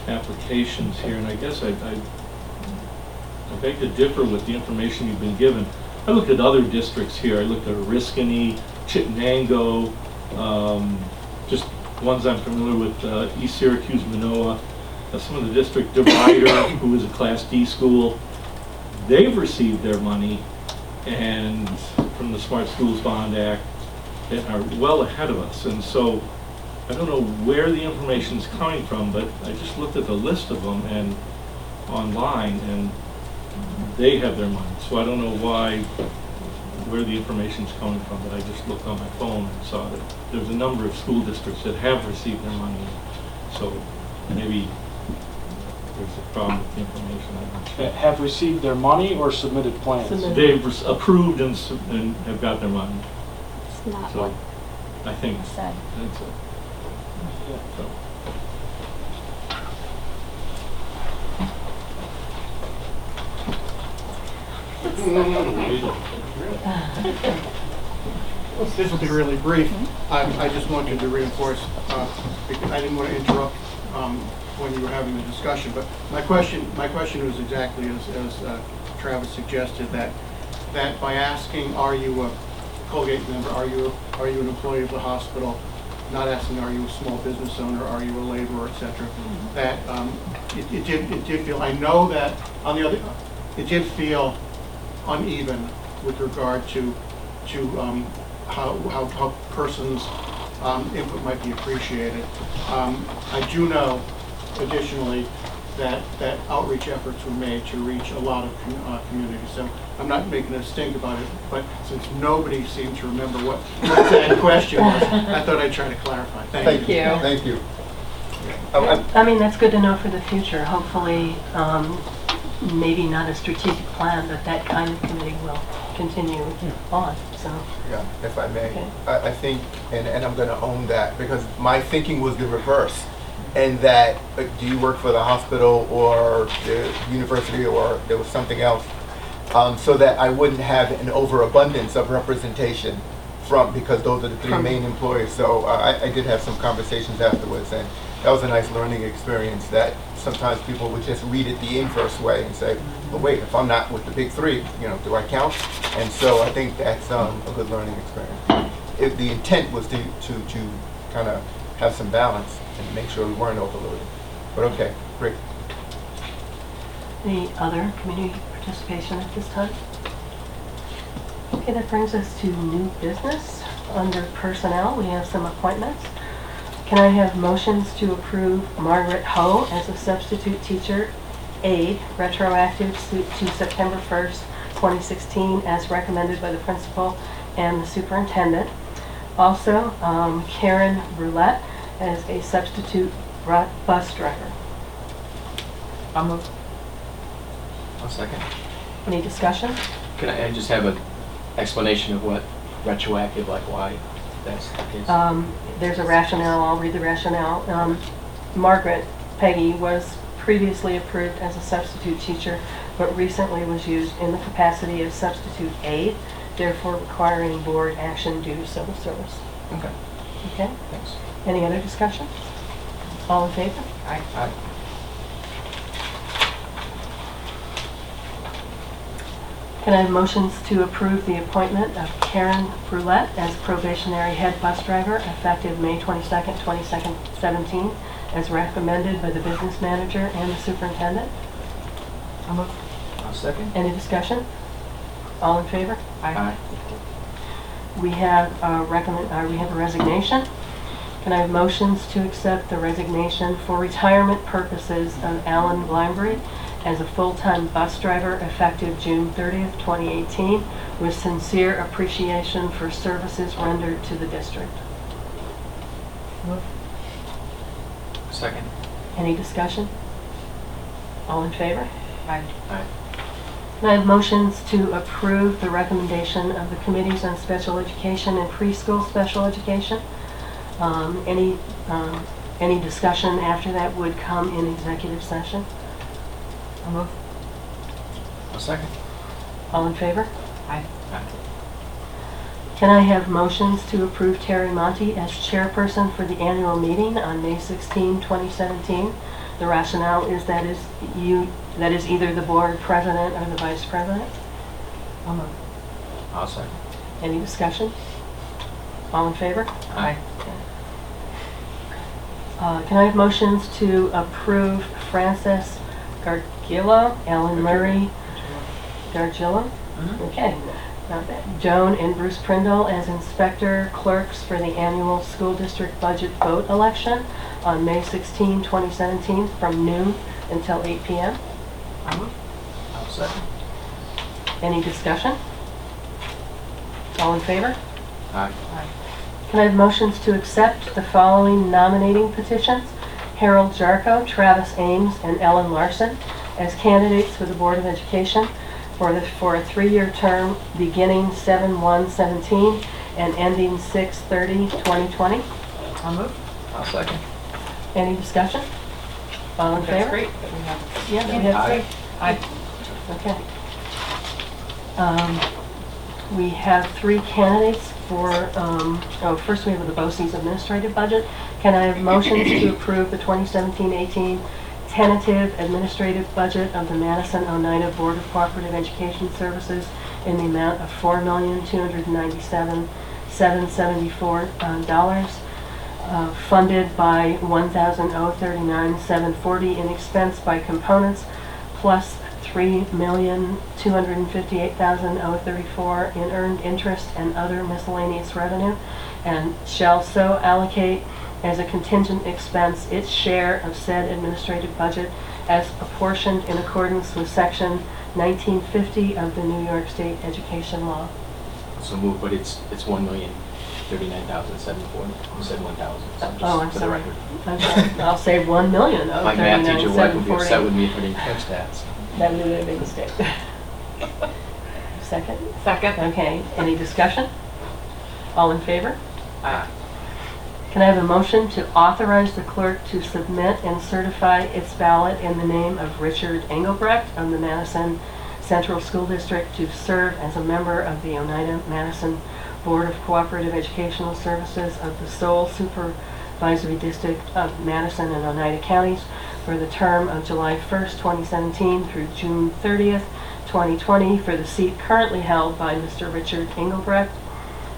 applications here, and I guess I beg to differ with the information you've been given. I looked at other districts here. I looked at Oriskany, Chittenango, just ones I'm familiar with, East Syracuse, Manoa, some of the district, Divider, who is a Class D school. They've received their money and from the Smart Schools Bond Act and are well ahead of us. And so I don't know where the information's coming from, but I just looked at the list of them and online, and they have their money. So I don't know where the information's coming from, but I just looked on my phone and saw that there's a number of school districts that have received their money. So maybe there's a problem with the information. I'm not sure. Have received their money or submitted plans? Submitted. They've approved and have got their money. It's not So what I think was said. that's it. So. This will be really brief. I just wanted to reinforce, because I didn't want to interrupt when you were having the discussion, but my question was exactly as Travis suggested, that by asking, are you a Colgate member, are you an employee of the hospital, not asking, are you a small business owner, are you a laborer, etc., that it did feel, I know that on the other, it did feel uneven with regard to how persons' input might be appreciated. I do know, additionally, that outreach efforts were made to reach a lot of communities. So I'm not making a stink about it, but since nobody seemed to remember what that question was, I thought I'd try to clarify. Thank you. Thank you. I mean, that's good to know for the future. Hopefully, maybe not a strategic plan, but that kind of committee will continue on, so. Yeah, if I may. Okay. I think, and I'm going to own that, because my thinking was the reverse. And that, do you work for the hospital or the university, or there was something else, so that I wouldn't have an overabundance of representation because those are the three main employers. So I did have some conversations afterwards, and that was a nice learning experience, that sometimes people would just read it the inverse way and say, well, wait, if I'm not with the big three, do I count? And so I think that's a good learning experience. If the intent was to kind of have some balance and make sure we weren't overloaded. But okay, great. Any other community participation at this time? Okay, that brings us to new business. Under personnel, we have some appointments. Can I have motions to approve Margaret Ho as a substitute teacher aide, retroactive to September 1st, 2016, as recommended by the principal and the superintendent. Also, Karen Roulette as a substitute bus driver. I'll move. I'll second. Any discussion? Can I just have an explanation of what retroactive, like why? that's the case. There's a rationale, I'll read the rationale. Margaret Peggy was previously approved as a substitute teacher, but recently was used in the capacity of substitute aide, therefore requiring board action due to civil service. Okay, Okay? thanks. Any other discussion? All in favor? Aye. Aye. Can I have motions to approve the appointment of Karen Brulette as probationary head bus driver effective May 22nd, 2017, as recommended by the business manager and the superintendent? I'll second. Any discussion? All in favor? Aye. We have a resignation. Can I have motions to accept the resignation for retirement purposes of Alan Limbry as a full-time bus driver effective June 30th, 2018, with sincere appreciation for services rendered to the district? Second. Any discussion? All in favor? Aye. Aye. Can I have motions to approve the recommendation of the Committees on Special Education and Preschool Special Education? Any discussion after that would come in executive session? I'll move. I'll second. All in favor? Aye. Aye. Can I have motions to approve Terry Monty as chairperson for the annual meeting on May 16, 2017? The rationale is that is either the board president or the vice president. I'll move. I'll second. Any discussion? All in favor? Aye. Can I have motions to approve Frances Gargillo, Alan Murray, Gargillo? Okay. Not bad. Joan and Bruce Prindle as inspector clerks for the annual school district budget vote election on May 16, 2017, from noon until 8 p.m. I'll second. Any discussion? All in favor? Aye. Can I have motions to accept the following nominating petitions? Harold Jarko, Travis Ames, and Ellen Larson as candidates for the Board of Education for a 3-year term beginning 7/1/17 and ending 6/30/2020. I'll move. I'll second. Any discussion? All in favor? That's great that we have. Yeah, we have Aye. three. Aye. Okay. We have 3 candidates for, first we have the BOCES administrative budget. Can I have motions to approve the 2017-18 tentative administrative budget of the Madison Oneida Board of Cooperative Education Services in the amount of $4,297,774, funded by $1,039,740 in expense by components, plus $3,258,034 in earned interest and other miscellaneous revenue, and shall so allocate as a contingent expense its share of said administrative budget as apportioned in accordance with Section 1950 of the New York State Education Law. So move, but it's $1,039,740. You said 1,000. So just Oh, I'm for the sorry. record. I'm sorry. I'll say 1,000,000 of My math teacher wife would be upset 39,740. with me if I didn't catch that. So. That would have been a big mistake. Second? Second. Okay, any discussion? All in favor? Aye. Can I have a motion to authorize the clerk to submit and certify its ballot in the name of Richard Engelbrecht of the Madison Central School District to serve as a member of the Oneida Madison Board of Cooperative Educational Services of the sole supervisory district of Madison and Oneida counties for the term of July 1st, 2017 through June 30th, 2020 for the seat currently held by Mr. Richard Engelbrecht.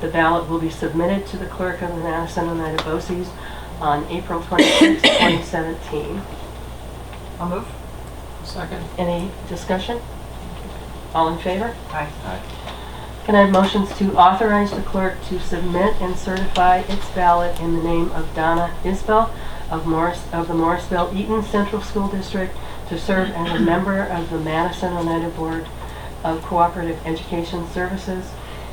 The ballot will be submitted to the clerk of the Madison Oneida BOCES on April 26, 2017. I'll move. Second. Any discussion? All in favor? Aye. Aye. Can I have motions to authorize the clerk to submit and certify its ballot in the name of Donna Isbell of the Morrisville Eaton Central School District to serve as a member of the Madison Oneida Board of Cooperative Education Services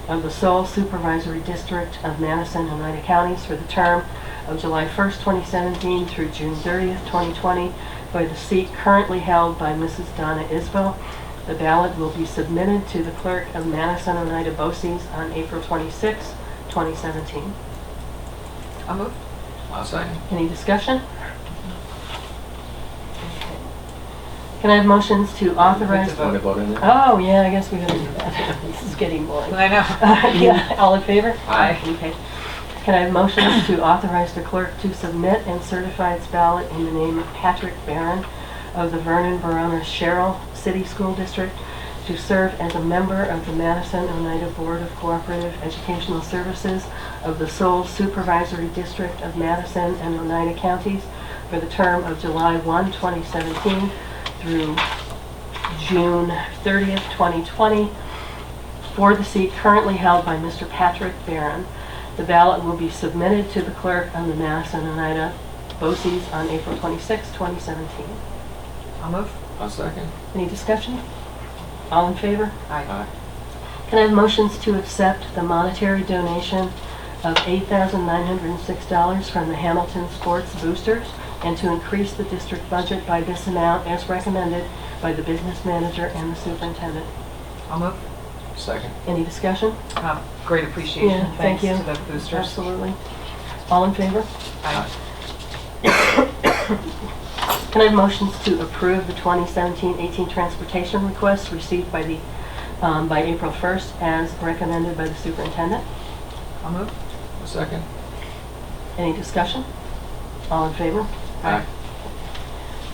of the sole supervisory district of Madison and Oneida counties for the term of July 1st, 2017 through June 30th, 2020 for the seat currently held by Mrs. Donna Isbell. The ballot will be submitted to the clerk of Madison Oneida BOCES on April 26, 2017. I'll move. I'll second. Any discussion? Can I have motions to authorize? Want to vote on that? Oh, yeah, I guess we gotta do that. This is getting boring. I know. Yeah, all in favor? Aye. Okay. Can I have motions to authorize the clerk to submit and certify its ballot in the name of Patrick Barron of the Vernon Verona Sherrill City School District to serve as a member of the Madison Oneida Board of Cooperative Educational Services of the sole supervisory district of Madison and Oneida counties for the term of July 1, 2017 through June 30th, 2020 for the seat currently held by Mr. Patrick Barron. The ballot will be submitted to the clerk on the Madison Oneida BOCES on April 26, 2017. I'll move. I'll second. Any discussion? All in favor? Aye. Can I have motions to accept the monetary donation of $8,906 from the Hamilton Sports Boosters and to increase the district budget by this amount as recommended by the business manager and the superintendent? I'll move. Second. Any discussion? Great appreciation. Yeah, thank Thanks you. to the boosters. Absolutely. All in favor? Aye. Can I have motions to approve the 2017-18 transportation requests received by the, by April 1st as recommended by the superintendent? I'll move. Second. Any discussion? All in favor? Aye.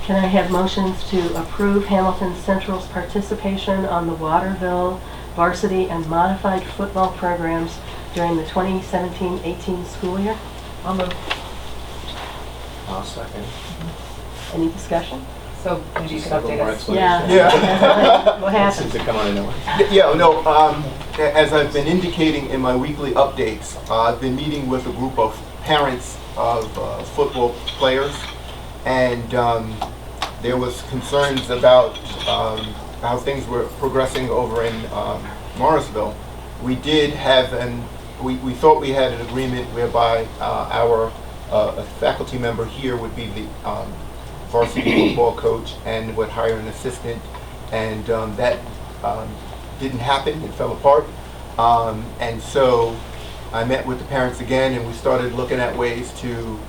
Can I have motions to approve Hamilton Central's participation on the Waterville varsity and modified football programs during the 2017-18 school year? I'll move. I'll second. Any discussion? So maybe you Just could a little update more us. explanation. Yeah. What Seems happened? to come out of nowhere. Yeah, no, as I've been indicating in my weekly updates, I've been meeting with a group of parents of football players, and there was concerns about how things were progressing over in Morrisville. We did have we thought we had an agreement whereby our faculty member here would be the varsity football coach and would hire an assistant, and that didn't happen. It fell apart, and so I met with the parents again, and we started looking at ways to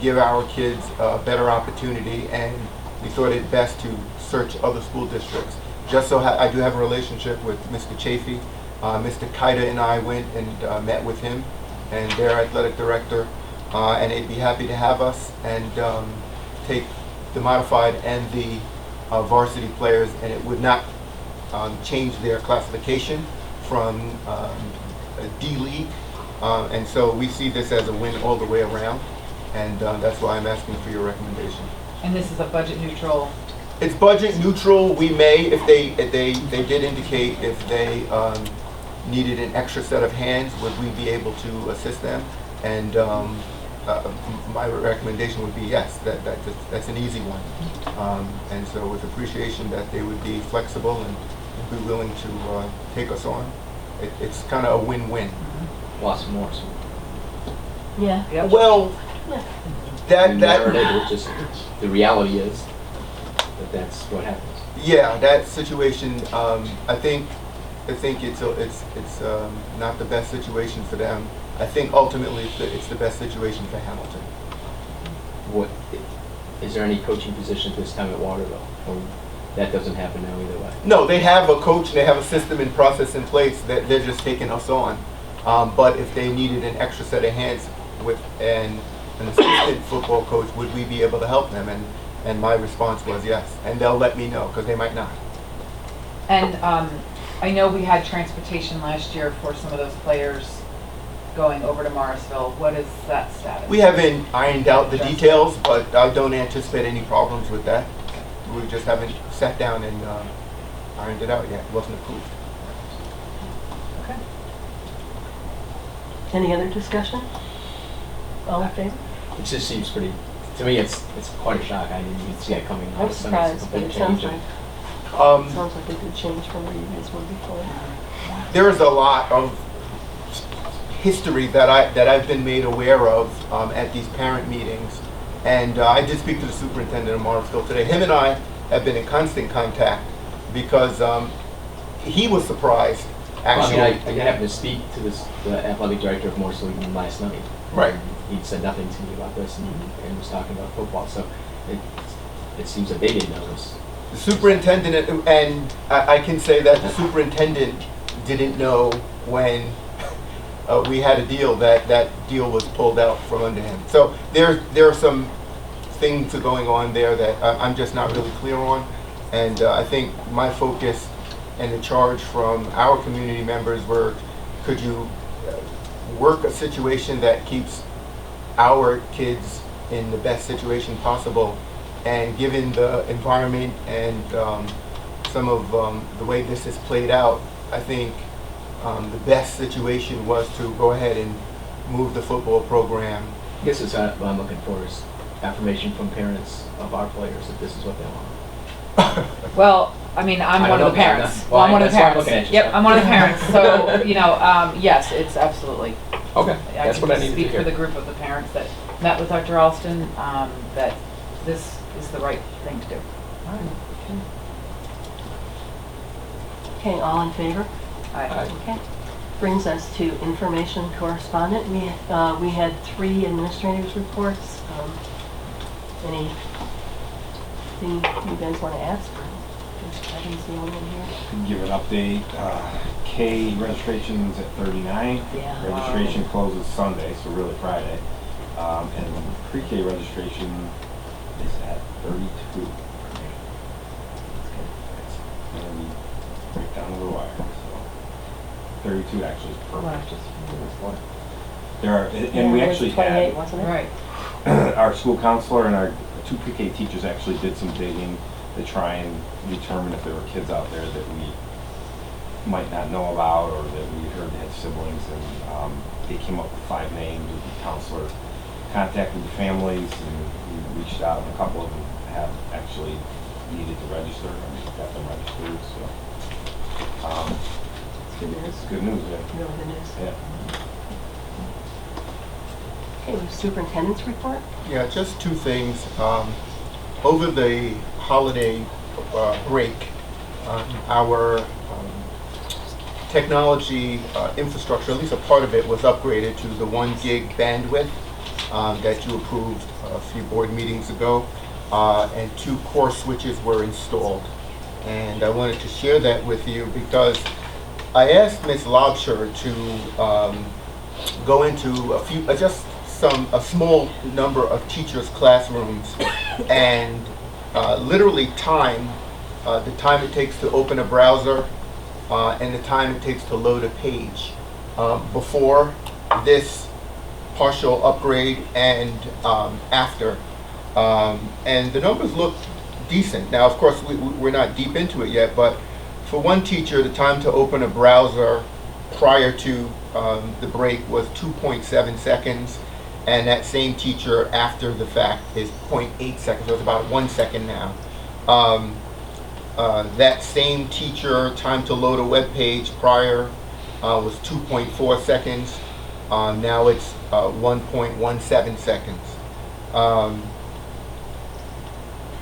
give our kids a better opportunity, and we thought it best to search other school districts. Just so I do have a relationship with Mr. Chafee. Mr. Kaida and I went and met with him and their athletic director, and they'd be happy to have us and take the modified and the varsity players, and it would not change their classification from a D League. And so we see this as a win all the way around, and that's why I'm asking for your recommendation. And this is a budget neutral. It's budget neutral. We may, if they did indicate if they needed an extra set of hands, would we be able to assist them? And my recommendation would be yes. That's an easy one. And so with appreciation that they would be flexible and be willing to take us on, it's kind of a win-win. Lots more. So. Yeah. Yep. Well, The narrative, it's just the reality is that that's what happens. yeah, that situation. I think it's not the best situation for them. I think ultimately it's the best situation for Hamilton. What is there any coaching position this time at Waterville? Or that doesn't happen now either way. No, they have a coach and they have a system and process in place that they're just taking us on. But if they needed an extra set of hands with an assistant football coach, would we be able to help them? And my response was yes. And they'll let me know because they might not. And I know we had transportation last year for some of those players going over to Morrisville. What is that status? We haven't ironed out the details, but I don't anticipate any problems with that. We just haven't sat down and ironed it out yet. It wasn't approved. Okay. Any other discussion? All in favor? It just seems pretty. To me, it's quite a shock. I didn't even see it coming. I'm surprised, but it sounds like a good change from where you guys were before. There is a lot of history that I've been made aware of at these parent meetings, and I did speak to the superintendent of Morrisville today. Him and I have been in constant contact because he was surprised. Actually, I happened to speak to the athletic director of Morrisville even last night. Right. he said nothing to me about this and was talking about football. So it seems that they didn't know this. The superintendent, and I can say that the superintendent didn't know when we had a deal, that deal was pulled out from under him. So there are some things going on there that I'm just not really clear on. And I think my focus and the charge from our community members were, could you work a situation that keeps our kids in the best situation possible? And given the environment and some of the way this has played out, I think the best situation was to go ahead and move the football program. I guess it's what I'm looking for is affirmation from parents of our players that this is what they want. Well, I mean, I'm I one don't of the know, parents. Anna. Well, I'm one of the That's why I'm parents. looking at you, Yep, so. I'm one of the parents. So, you know, yes, it's absolutely. Okay, that's what I needed to speak hear. for the group of the parents that met with Dr. Alston, that this is the right thing to do. Okay, all in favor? Aye. Okay. Brings us to information correspondent. We had 3 administrators' reports. Anything you guys want to ask? I didn't see one in here. Can give an update. K registration's at 39. Yeah. Registration closes Sunday, so really Friday. And pre-K registration is at 32. It's gonna be right down to the wire. So 32 actually is perfect. There are, and we Yeah, it was actually 28, had wasn't it? Right. our school counselor and our 2 pre-K teachers actually did some digging to try and determine if there were kids out there that we might not know about or that we heard had siblings, and they came up with 5 names. The counselor contacted the families, and we reached out, and a couple of them have actually needed to register and got them registered. So It's good news. it's good news. Yeah. Really good news. Yeah. Okay, we have superintendent's report. Yeah, just 2 things. Over the holiday break, our technology infrastructure, at least a part of it, was upgraded to the 1 gig bandwidth that you approved a few board meetings ago, and 2 core switches were installed. And I wanted to share that with you because I asked Ms. Lobsher to go into a small number of teachers' classrooms and literally time the time it takes to open a browser and the time it takes to load a page before this partial upgrade and after. And the numbers look decent. Now, of course, we're not deep into it yet, but for one teacher, the time to open a browser prior to the break was 2.7 seconds, and that same teacher after the fact is 0.8 seconds, so it's about 1 second now. That same teacher, time to load a web page prior was 2.4 seconds. Now it's 1.17 seconds.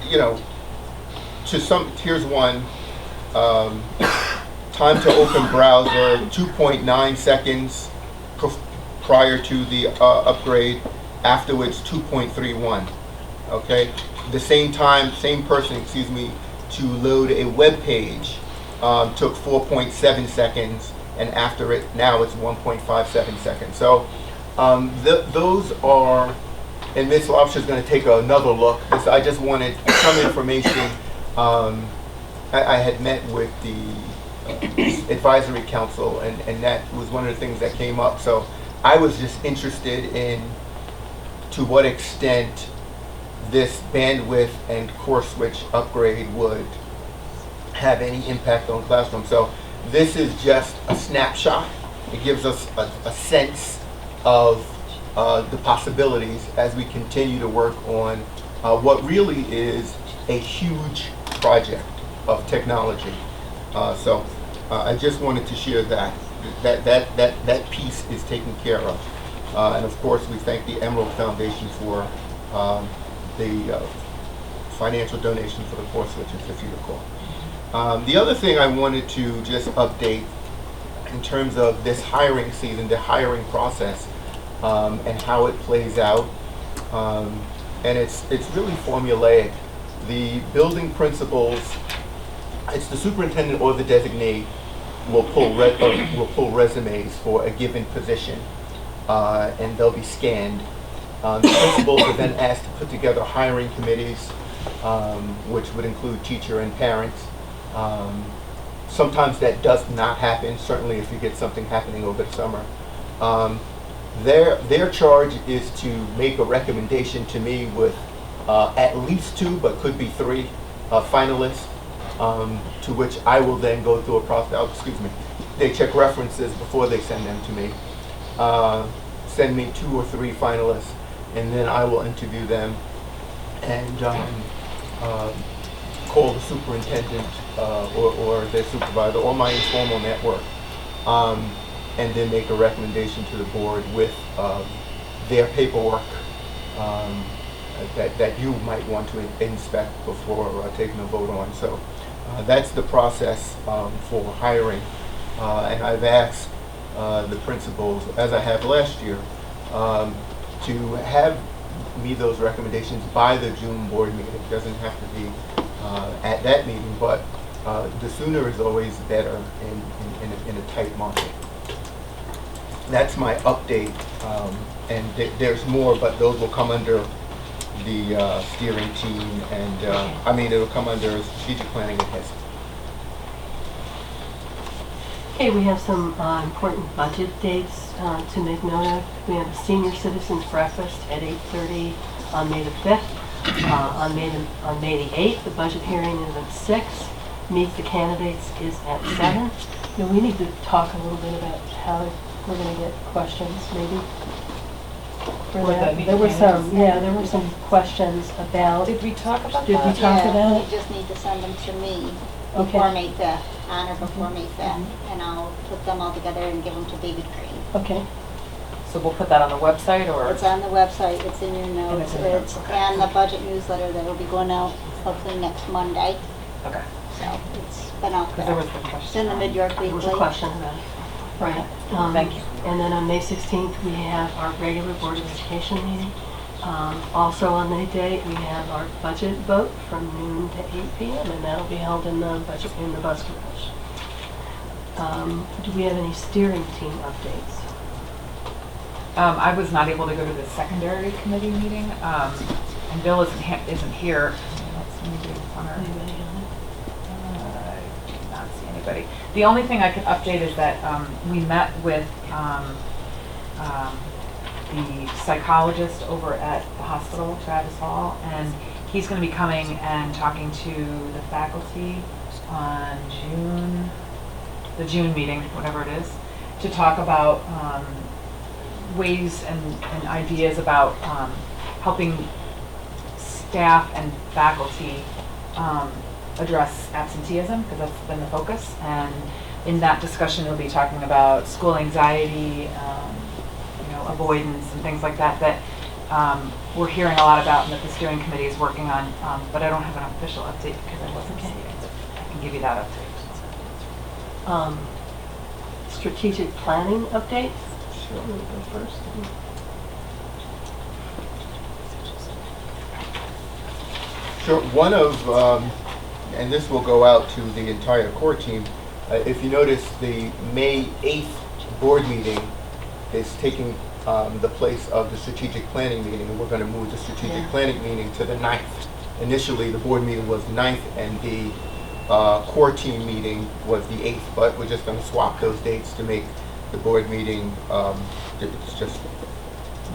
You know, here's one. Time to open browser, 2.9 seconds prior to the upgrade. Afterwards, 2.31. Okay, the same person, to load a web page took 4.7 seconds, and after it, now it's 1.57 seconds. So those are, and Ms. Lobsher is going to take another look. I just wanted some information. I had met with the advisory council, and that was one of the things that came up. So I was just interested in to what extent this bandwidth and core switch upgrade would have any impact on classrooms. So this is just a snapshot. It gives us a sense of the possibilities as we continue to work on what really is a huge project of technology. So I just wanted to share that piece is taken care of. And of course, we thank the Emerald Foundation for the financial donation for the core switches, if you recall. The other thing I wanted to just update in terms of this hiring season, the hiring process, and how it plays out. And it's really formulaic. The building principals, it's the superintendent or the designee will pull resumes for a given position, and they'll be scanned. The principals are then asked to put together hiring committees, which would include teacher and parents. Sometimes that does not happen, certainly if you get something happening over the summer. Their charge is to make a recommendation to me with at least 2, but could be 3 finalists, to which I will then go through a process. They check references before they send them to me. Send me 2 or 3 finalists, and then I will interview them and call the superintendent or their supervisor or my informal network, and then make a recommendation to the board with their paperwork that you might want to inspect before taking a vote on. So that's the process for hiring. And I've asked the principals, as I have last year, to have me those recommendations by the June board meeting. It doesn't have to be at that meeting, but the sooner is always better in a tight market. That's my update, and there's more, but those will come under the steering team, and it'll come under strategic planning and HISP. Okay, we have some important budget dates to make note of. We have a senior citizens breakfast at 8:30 on May the 5th. On May the 8th, the budget hearing is at 6. Meet the candidates is at 7. Now, we need to talk a little bit about how we're going to get questions, maybe. For that. There were some questions about. Did we talk about Did we that? talk about You it? just need to send them to me Okay. before May 5th, on or before May 5th, and I'll put them all together and give them to David Crane. Okay. So we'll put that on the website, or? It's on the website, it's in your notes, it's in the notes, okay. and the budget newsletter that'll be going out hopefully next Monday, Okay. so it's been out Because there was there. the question. It's in the Mid-York There was a Weekly. question about it. Right. Thank you. And then on May 16th, we have our regular Board of Education meeting. Also on that day, we have our budget vote from noon to 8 p.m. and that'll be held in the bus garage. Do we have any steering team updates? I was not able to go to the secondary committee meeting, and Bill isn't here. Let's maybe on our- Anybody on it? I did not see anybody. The only thing I can update is that we met with the psychologist over at the hospital, Travis Hall, and he's going to be coming and talking to the faculty on the June meeting, whatever it is, to talk about ways and ideas about helping staff and faculty address absenteeism, because that's been the focus. And in that discussion, we'll be talking about school anxiety, avoidance and things like that we're hearing a lot about and that the steering committee is working on, but I don't have an official update because I wasn't seeing it. I can give you that update. Strategic planning updates? Sure, we'll go first. Sure. One of, and this will go out to the entire core team, if you notice, the May 8th board meeting is taking the place of the strategic planning meeting, and we're going to move the strategic planning meeting to the 9th. Initially, the board meeting was 9th, and the core team meeting was the 8th, but we're just going to swap those dates to make the board meeting, it's just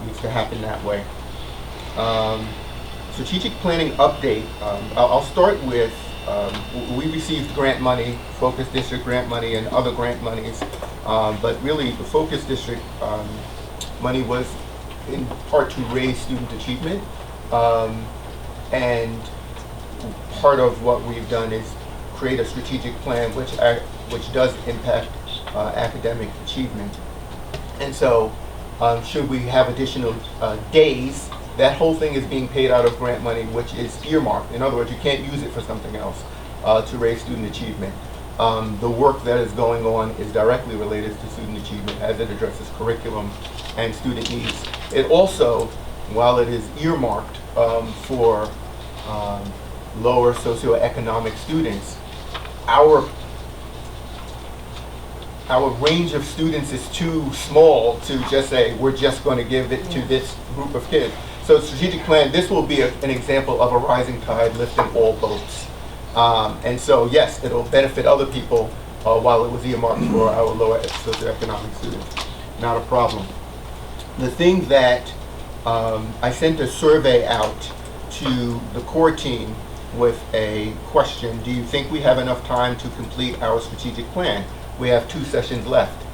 needs to happen that way. Strategic planning update, I'll start with, we received grant money, Focus District grant money and other grant monies, but really the Focus District money was in part to raise student achievement, and part of what we've done is create a strategic plan which does impact academic achievement. And so should we have additional days, that whole thing is being paid out of grant money, which is earmarked. In other words, you can't use it for something else to raise student achievement. The work that is going on is directly related to student achievement as it addresses curriculum and student needs. It also, while it is earmarked for lower socioeconomic students, our range of students is too small to just say, we're just going to give it to this group of kids. So strategic plan, this will be an example of a rising tide lifting all boats. And so, yes, it'll benefit other people while it was earmarked for our lower socioeconomic students. Not a problem. The thing that I sent a survey out to the core team with a question: do you think we have enough time to complete our strategic plan? We have 2 sessions left.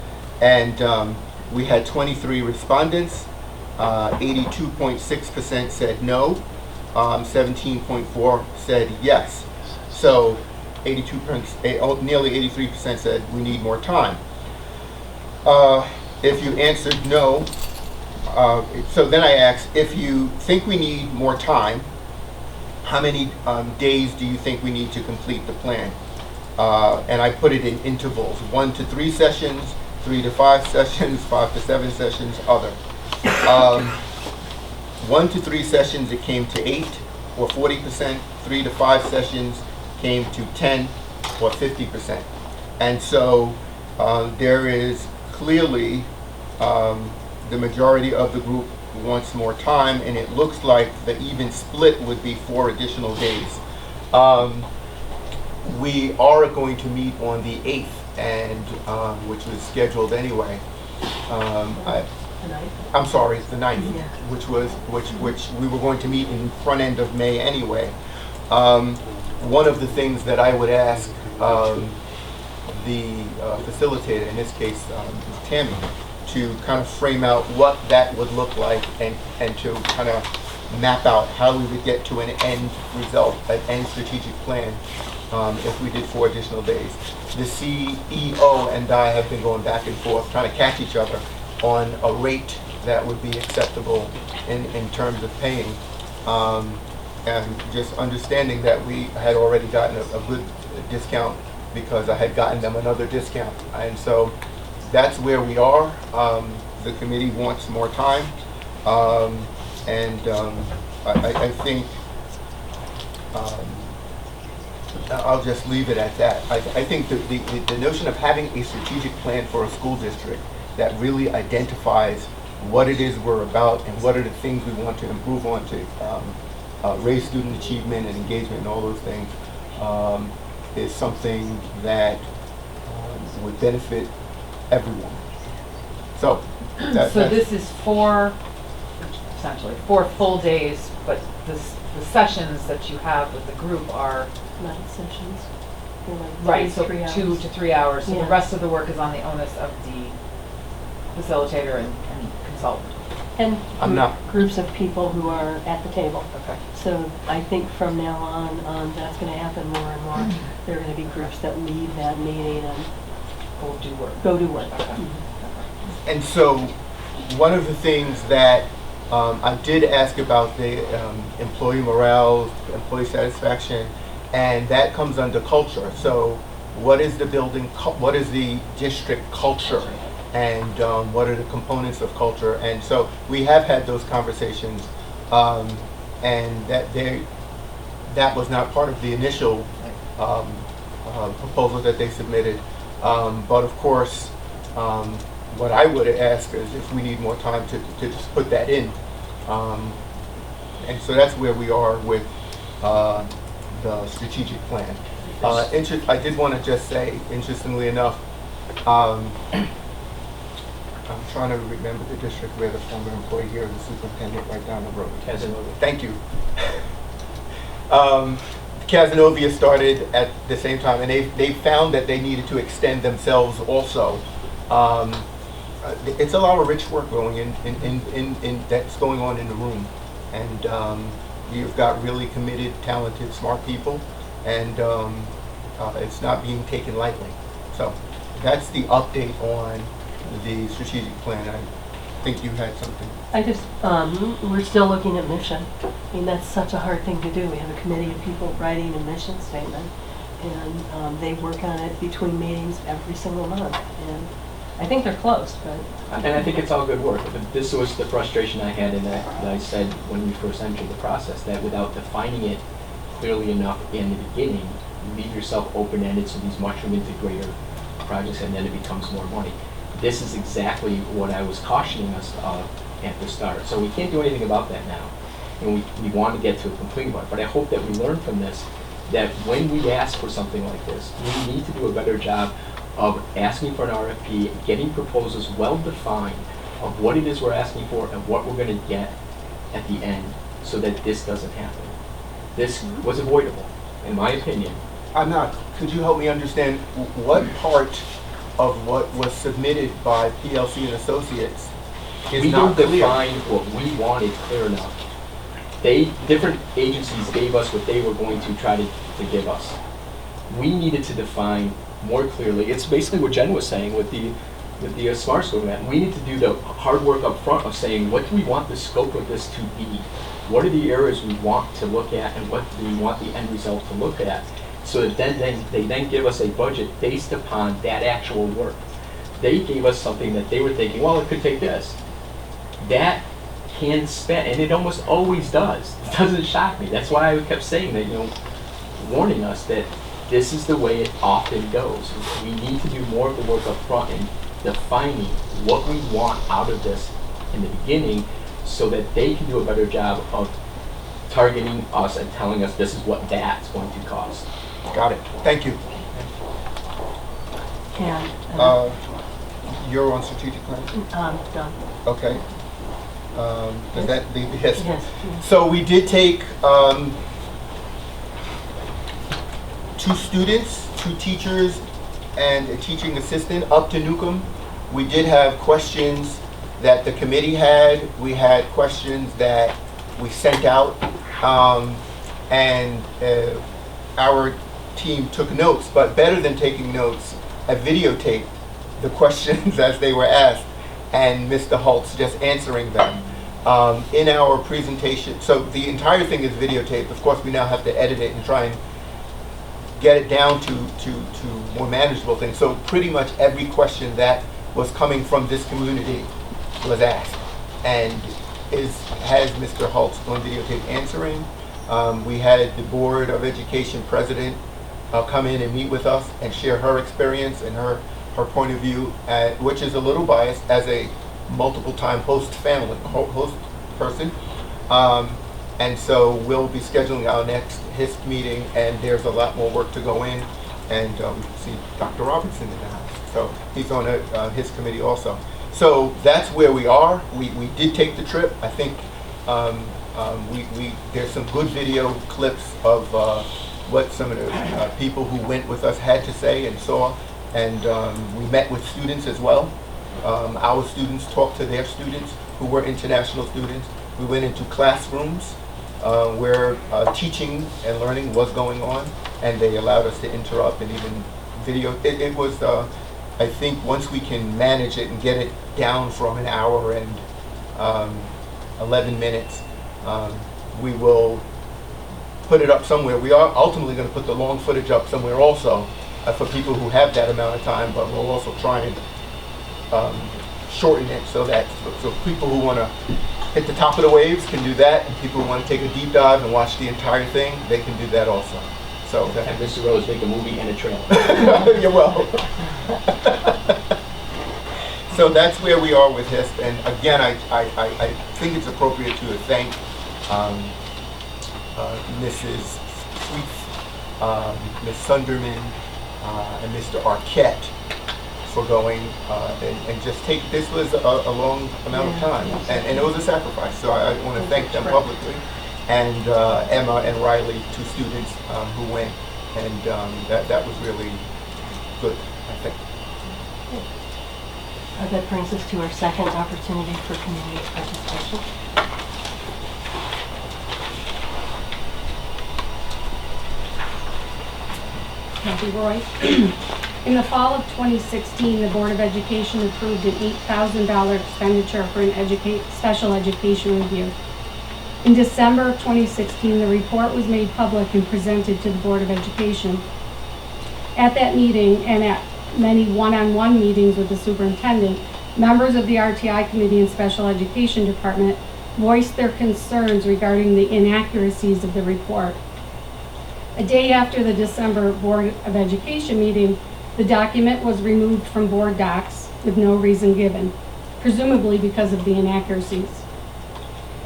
And we had 23 respondents. 82.6% said no. 17.4% said yes. So 82%, nearly 83% said we need more time. If you answered no, so then I asked, if you think we need more time, how many days do you think we need to complete the plan? And I put it in intervals: 1 to 3 sessions, 3 to 5 sessions, 5 to 7 sessions, other. 1 to 3 sessions, it came to 8 or 40%. 3 to 5 sessions came to 10 or 50%. And so there is clearly the majority of the group wants more time, and it looks like the even split would be 4 additional days. We are going to meet on the 8th, and which was scheduled anyway. I'm sorry, it's the 9th, Yeah. which we were going to meet in front end of May anyway. One of the things that I would ask the facilitator, in this case Tammy, to kind of frame out what that would look like, and to kind of map out how we would get to an end result, an end strategic plan, if we did 4 additional days. The CEO and I have been going back and forth trying to catch each other on a rate that would be acceptable in terms of paying, and just understanding that we had already gotten a good discount because I had gotten them another discount. And so that's where we are. The committee wants more time, and I think I'll just leave it at that. I think the notion of having a strategic plan for a school district that really identifies what it is we're about and what are the things we want to improve on to raise student achievement and engagement and all those things is something that would benefit everyone. So, So this is 4, essentially, 4 full days, but the sessions that you have with the group are... 9 sessions. They're like Right, 3 so hours. 2 to 3 hours. So Yeah. the rest of the work is on the onus of the facilitator and consultant. And I'm not. groups of people who are at the table. Okay. So I think from now on, that's going to happen more and more. There are going to be groups that leave that meeting and Go do work. go to work. Okay. And so, one of the things that I did ask about the employee morale, employee satisfaction, and that comes under culture. So, what is the what is the district culture, and what are the components of culture? And so, we have had those conversations, and that was not part of the initial proposal that they submitted. But of course, what I would ask is if we need more time to just put that in. And so that's where we are with the strategic plan. I did want to just say, interestingly enough, I'm trying to remember the district where the former employee here is the superintendent right down the road. Casanova. Thank you. Casanova started at the same time, and they found that they needed to extend themselves also. It's a lot of rich work going in that's going on in the room, and you've got really committed, talented, smart people, and it's not being taken lightly. So that's the update on the strategic plan. I think you had something. I just, we're still looking at mission. I mean, that's such a hard thing to do. We have a committee of people writing a mission statement, And they work on it between meetings every single month. And I think they're close, but. And I think it's all good work. But this was the frustration I had, and that I said when we first entered the process, that without defining it clearly enough in the beginning, you leave yourself open-ended so these mushroom into greater projects, and then it becomes more money. This is exactly what I was cautioning us of at the start. So we can't do anything about that now. And we want to get to a complete one. But I hope that we learn from this, that when we ask for something like this, we need to do a better job of asking for an RFP, getting proposals well defined of what it is we're asking for and what we're going to get at the end, so that this doesn't happen. This was avoidable, in my opinion. I'm not. Could you help me understand what part of what was submitted by PLC and Associates is We not didn't clear? define what we wanted clear enough. Different agencies gave us what they were going to try to give us. We needed to define more clearly. It's basically what Jen was saying with the Smart School Grant. We need to do the hard work up front of saying, what do we want the scope of this to be? What are the areas we want to look at, and what do we want the end result to look at? So that they then give us a budget based upon that actual work. They gave us something that they were thinking, well, it could take this. That can spend, and it almost always does. It doesn't shock me. That's why I kept saying that, warning us that this is the way it often goes. We need to do more of the work up front in defining what we want out of this in the beginning, so that they can do a better job of targeting us and telling us this is what that's going to cost. Got it. Thank you. And, You're on strategic planning? done. Okay. Does that leave? Yes. Yes. So we did take 2 students, 2 teachers, and a teaching assistant up to Newcomb. We did have questions that the committee had. We had questions that we sent out, and our team took notes. But better than taking notes, I videotaped the questions as they were asked, and Mr. Holtz just answering them. In our presentation, so the entire thing is videotaped. Of course, we now have to edit it and try and get it down to more manageable things. So pretty much every question that was coming from this community was asked, and has Mr. Holtz on videotape answering. We had the Board of Education President come in and meet with us and share her experience and her point of view, which is a little biased as a multiple-time host person. And so we'll be scheduling our next HISP meeting, and there's a lot more work to go in. And we see Dr. Robinson in the house. So he's on his committee also. So that's where we are. We did take the trip. I think there's some good video clips of what some of the people who went with us had to say and saw. And we met with students as well. Our students talked to their students who were international students. We went into classrooms where teaching and learning was going on, and they allowed us to interrupt and even video. It was, I think, once we can manage it and get it down from an hour and 11 minutes, we will put it up somewhere. We are ultimately going to put the long footage up somewhere also for people who have that amount of time, but we'll also try and shorten it so that people who want to hit the top of the waves can do that, and people who want to take a deep dive and watch the entire thing, they can do that also. So And Mr. Rose make a movie and a trailer. you're welcome. So that's where we are with HISP, and again, I think it's appropriate to thank Mrs. Sweets, Ms. Sunderman, and Mr. Arquette for going and just take, this was a long amount of time, and it was a sacrifice, so I want to thank them publicly, and Emma and Riley, 2 students who went, and that was really good, I think. That brings us to our second opportunity for community participation. Kathy Roy. In the fall of 2016, the Board of Education approved an $8,000 expenditure for an special education review. In December of 2016, the report was made public and presented to the Board of Education. At that meeting and at many one-on-one meetings with the superintendent, members of the RTI Committee and Special Education Department voiced their concerns regarding the inaccuracies of the report. A day after the December Board of Education meeting, the document was removed from board docs with no reason given, presumably because of the inaccuracies.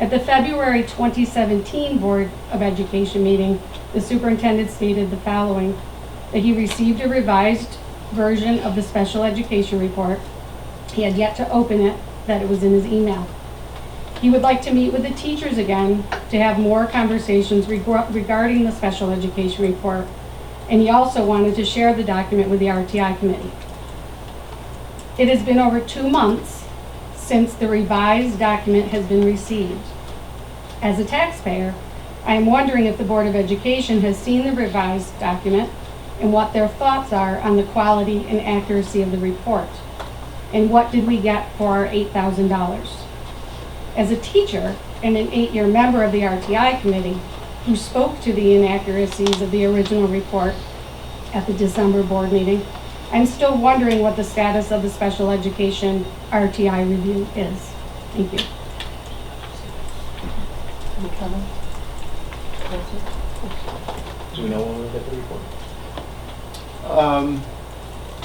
At the February 2017 Board of Education meeting, the superintendent stated the following, that he received a revised version of the special education report. He had yet to open it, that it was in his email. He would like to meet with the teachers again to have more conversations regarding the special education report, and he also wanted to share the document with the RTI committee. It has been over 2 months since the revised document has been received. As a taxpayer, I am wondering if the Board of Education has seen the revised document and what their thoughts are on the quality and accuracy of the report. And what did we get for our $8,000? As a teacher and an 8-year member of the RTI committee who spoke to the inaccuracies of the original report at the December board meeting, I'm still wondering what the status of the special education RTI review is. Thank you. Any comments? Do we know when we'll get the report?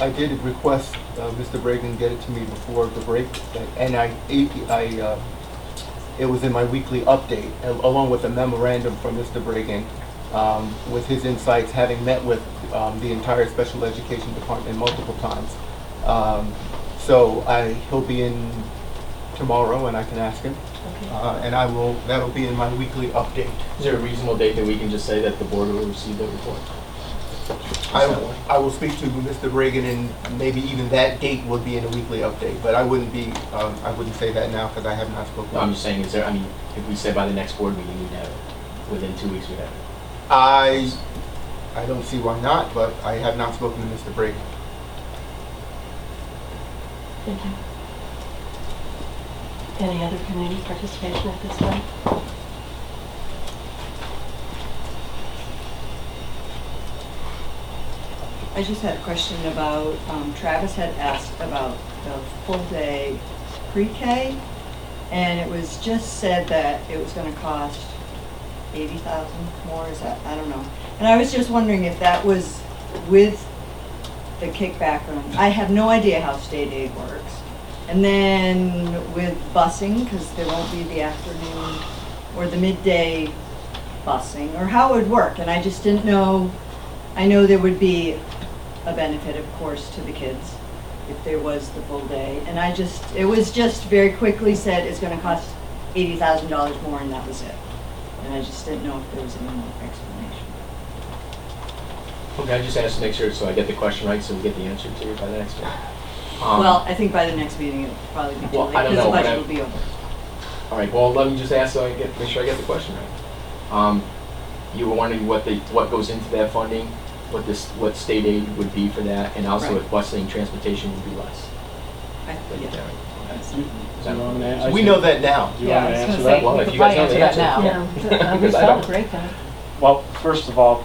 I did request Mr. Bragan get it to me before the break, and it was in my weekly update, along with a memorandum from Mr. Bragan with his insights, having met with the entire special education department multiple times. So he'll be in tomorrow, and I can ask him, and that'll be in my weekly update. Is there a reasonable date that we can just say that the board will receive the report? I will speak to Mr. Bragan, and maybe even that date would be in a weekly update, but I wouldn't say that now because I have not spoken. No, I'm just saying, if we say by the next board meeting, we'd have it. Within 2 weeks, we'd have it. I don't see why not, but I have not spoken to Mr. Bragan. Thank you. Any other community participation at this time? I just had a question about, Travis had asked about the full-day pre-K, and it was just said that it was gonna cost 80,000 more, is that, I don't know. And I was just wondering if that was with the kickback on, I have no idea how state aid works. And then with busing, because there won't be the afternoon or the midday busing, or how it would work, and I just didn't know. I know there would be a benefit, of course, to the kids if there was the full day. And it was just very quickly said it's gonna cost $80,000 more, and that was it. And I just didn't know if there was any more explanation. Okay, I just asked to make sure, so I get the question right, so we get the answer to it by the next one. Well, I think by the next meeting it'll probably be too well, late, I don't because the know, but budget will be over. All right, well, let me just ask so make sure I get the question right. You were wondering what goes into that funding, what state aid would be for that, and also Right. if busing transportation would be less. We know that now. Do you want me to I was answer gonna that? say, Well, you if could you guys probably know the answer that answer. now. Yeah, we Because I saw don't. the breakdown. Well, first of all,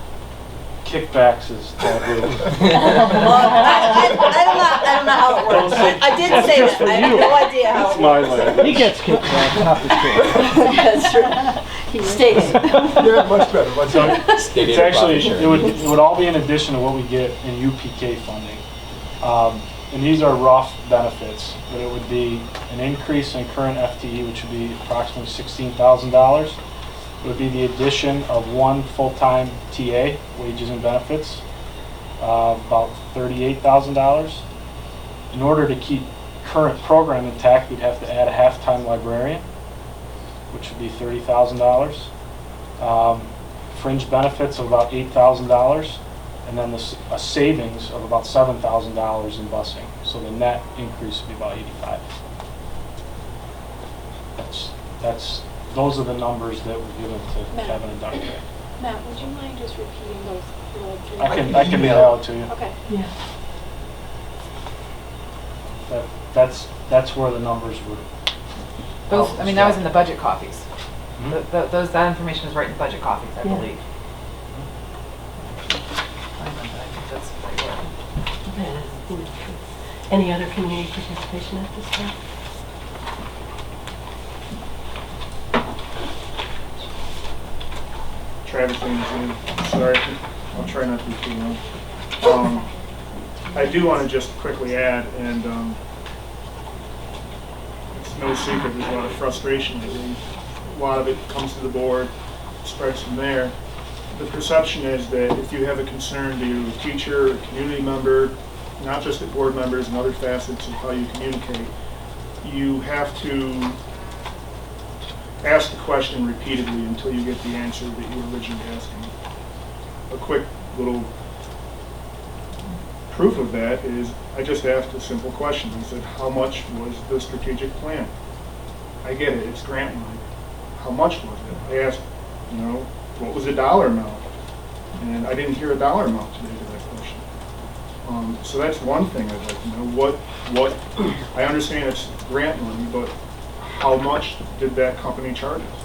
kickbacks is taboo. Well, I don't know how it works. I did That's say just that, for I have you. no idea how That's it my works. land. He gets kicked back, not the school. That's true. State. Yeah, much better, much So better. State aid it's or actually, profit sharing. it would all be in addition to what we get in UPK funding. And these are rough benefits, but it would be an increase in current FTE, which would be approximately $16,000. It would be the addition of 1 full-time TA, wages and benefits, about $38,000. In order to keep current program intact, we'd have to add a half-time librarian, which would be $30,000. Fringe benefits of about $8,000, and then a savings of about $7,000 in busing. So the net increase would be about 85. Those are the numbers that were given to Matt. Kevin and Dr. Matt, would you mind just repeating those below three? I can email it to you. Okay. Yeah. That's where the numbers were. Those, I mean, that was in the budget copies. Hmm? That information is right in the budget copies, I Yeah. believe. that's priority. Any other community participation at this time? Travis Anderson, sorry, I'll try not to be too long. I do want to just quickly add, and it's no secret, there's a lot of frustration. A lot of it comes to the board, spreads from there. The perception is that if you have a concern to a teacher, a community member, not just at board members and other facets of how you communicate, you have to ask the question repeatedly until you get the answer that you were originally asking. A quick little proof of that is I just asked a simple question. I said, how much was the strategic plan? I get it, it's grant money. How much was it? I asked, what was the dollar amount? And I didn't hear a dollar amount today to that question. So that's one thing I'd like to know. What I understand it's grant money, but how much did that company charge us?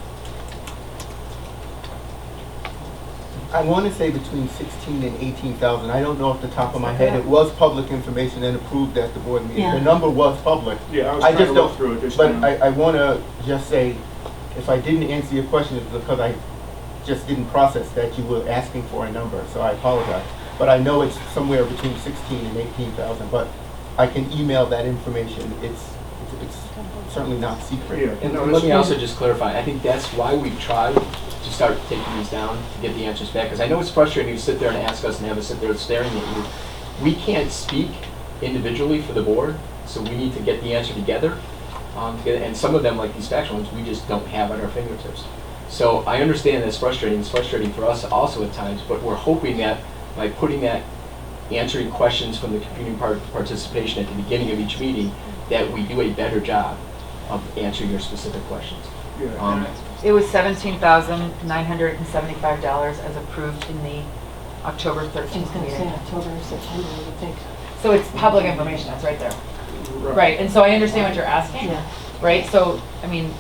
I want to say between 16 and 18,000. I don't know off the top of my head. It was public information and approved at the board meeting. Yeah. The number was public. Yeah, I was trying to look through it. But I want to just say, if I didn't answer your question, it's because I just didn't process that you were asking for a number. So I apologize. But I know it's somewhere between 16 and 18,000. But I can email that information. It's certainly not secret. Yeah. And let me also just clarify, I think that's why we've tried to start taking these down to get the answers back, because I know it's frustrating to sit there and ask us and have us sit there staring at you. We can't speak individually for the board, so we need to get the answer together. And some of them, like these factual ones, we just don't have at our fingertips. So I understand that's frustrating. It's frustrating for us also at times, but we're hoping that by putting that answering questions from the community participation at the beginning of each meeting, that we do a better job of answering your specific questions. It was $17,975 as approved in the October I was 13th going to say meeting. October or September, I would think. So it's public information, that's right there. Right, and so I understand what you're asking, Yeah. right? So, I mean,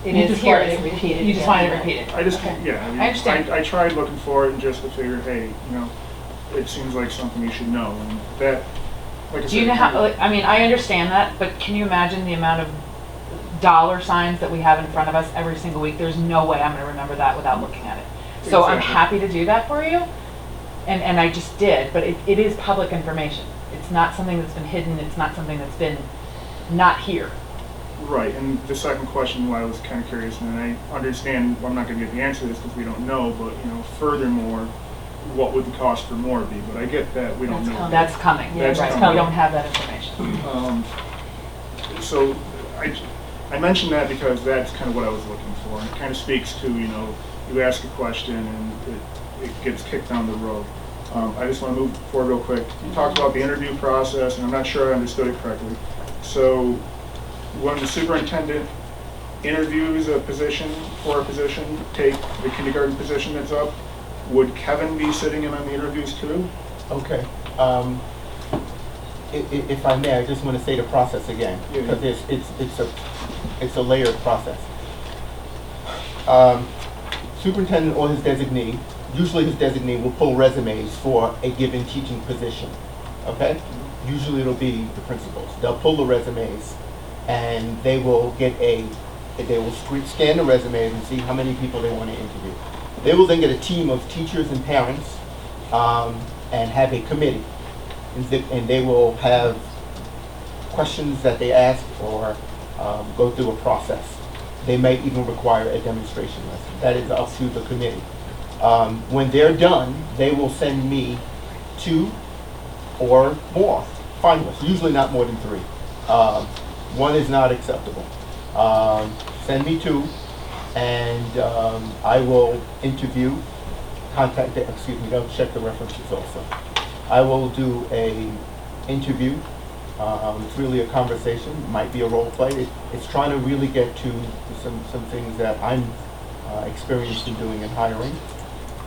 it You is just here. wanted it repeated, You just yeah. wanted it repeated. I just, Okay. yeah, I understand. I tried looking for it and just to figure, hey, it seems like something you should know. And that, like I said. Do you know how, I mean, I understand that, but can you imagine the amount of dollar signs that we have in front of us every single week? There's no way I'm gonna remember that without looking at it. So I'm Exactly. happy to do that for you, and I just did, but it is public information. It's not something that's been hidden, it's not something that's been not here. Right, and the second question, why I was kind of curious, and I understand, I'm not going to get the answer to this because we don't know, but, furthermore, what would the cost for more be? But I get that, we don't know. That's coming, That's right, coming. we don't have that information. So I mentioned that because that's kind of what I was looking for. And it kind of speaks to, you ask a question and it gets kicked down the road. I just want to move forward real quick. You talked about the interview process, and I'm not sure I understood it correctly. So when the superintendent interviews a position for a position, take the kindergarten position that's up, would Kevin be sitting in on the interviews too? Okay. If I may, I just want to say the process again, Yeah. because it's a layered process. Superintendent or his designee, usually his designee will pull resumes for a given teaching position, okay? Usually it'll be the principals. They'll pull the resumes and they will scan the resumes and see how many people they want to interview. They will then get a team of teachers and parents and have a committee. And they will have questions that they ask or go through a process. They may even require a demonstration lesson. That is up to the committee. When they're done, they will send me 2 or more finalists, usually not more than 3. 1 is not acceptable. Send me 2, and I will interview, they'll check the references also. I will do a interview. It's really a conversation, might be a role play. It's trying to really get to some things that I'm experienced in doing in hiring.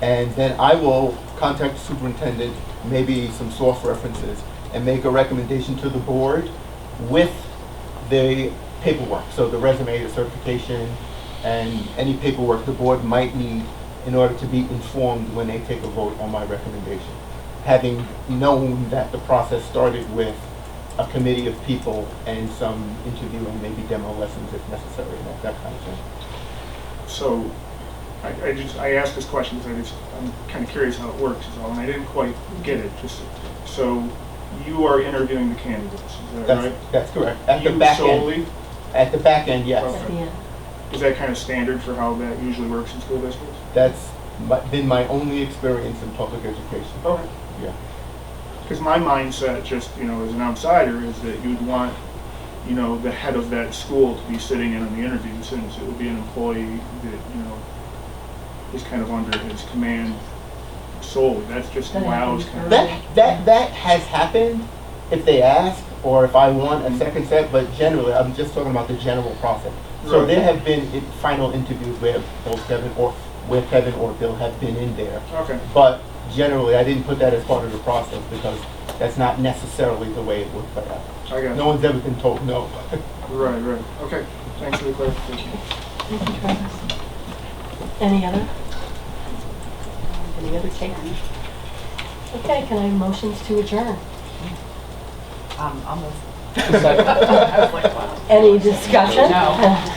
And then I will contact the superintendent, maybe some source references, and make a recommendation to the board with the paperwork. So the resume, the certification, and any paperwork the board might need in order to be informed when they take a vote on my recommendation. having known that the process started with a committee of people and some interviewing, maybe demo lessons if necessary, and that kind of thing. So, I asked this question because I'm kind of curious how it works is all, and I didn't quite get it. So, you are interviewing the candidates, is that right? That's correct. At the You back solely? end. At the back end, yes. Okay. At the end. Is that kind of standard for how that usually works in school districts? That's been my only experience in public education. Okay. Yeah. Because my mindset, just, you know, as an outsider, is that you'd want, you know, the head of that school to be sitting in on the interview, since it would be an employee that, you know, is kind of under his command solely. That's just why I was kind of... That has happened if they ask, or if I want a second set, but generally, I'm just talking about the general process. So Right. there have been final interviews where both Kevin or Bill have been in there. Okay. But generally, I didn't put that as part of the process because that's not necessarily the way it would play out. I got No you. one's ever been told no. Right, right. Okay. Thanks for the clarification. Thank you, Travis. Any other takers? Okay, can I have motions to adjourn? I'll move. Second. I was like, wow. Any discussion? No.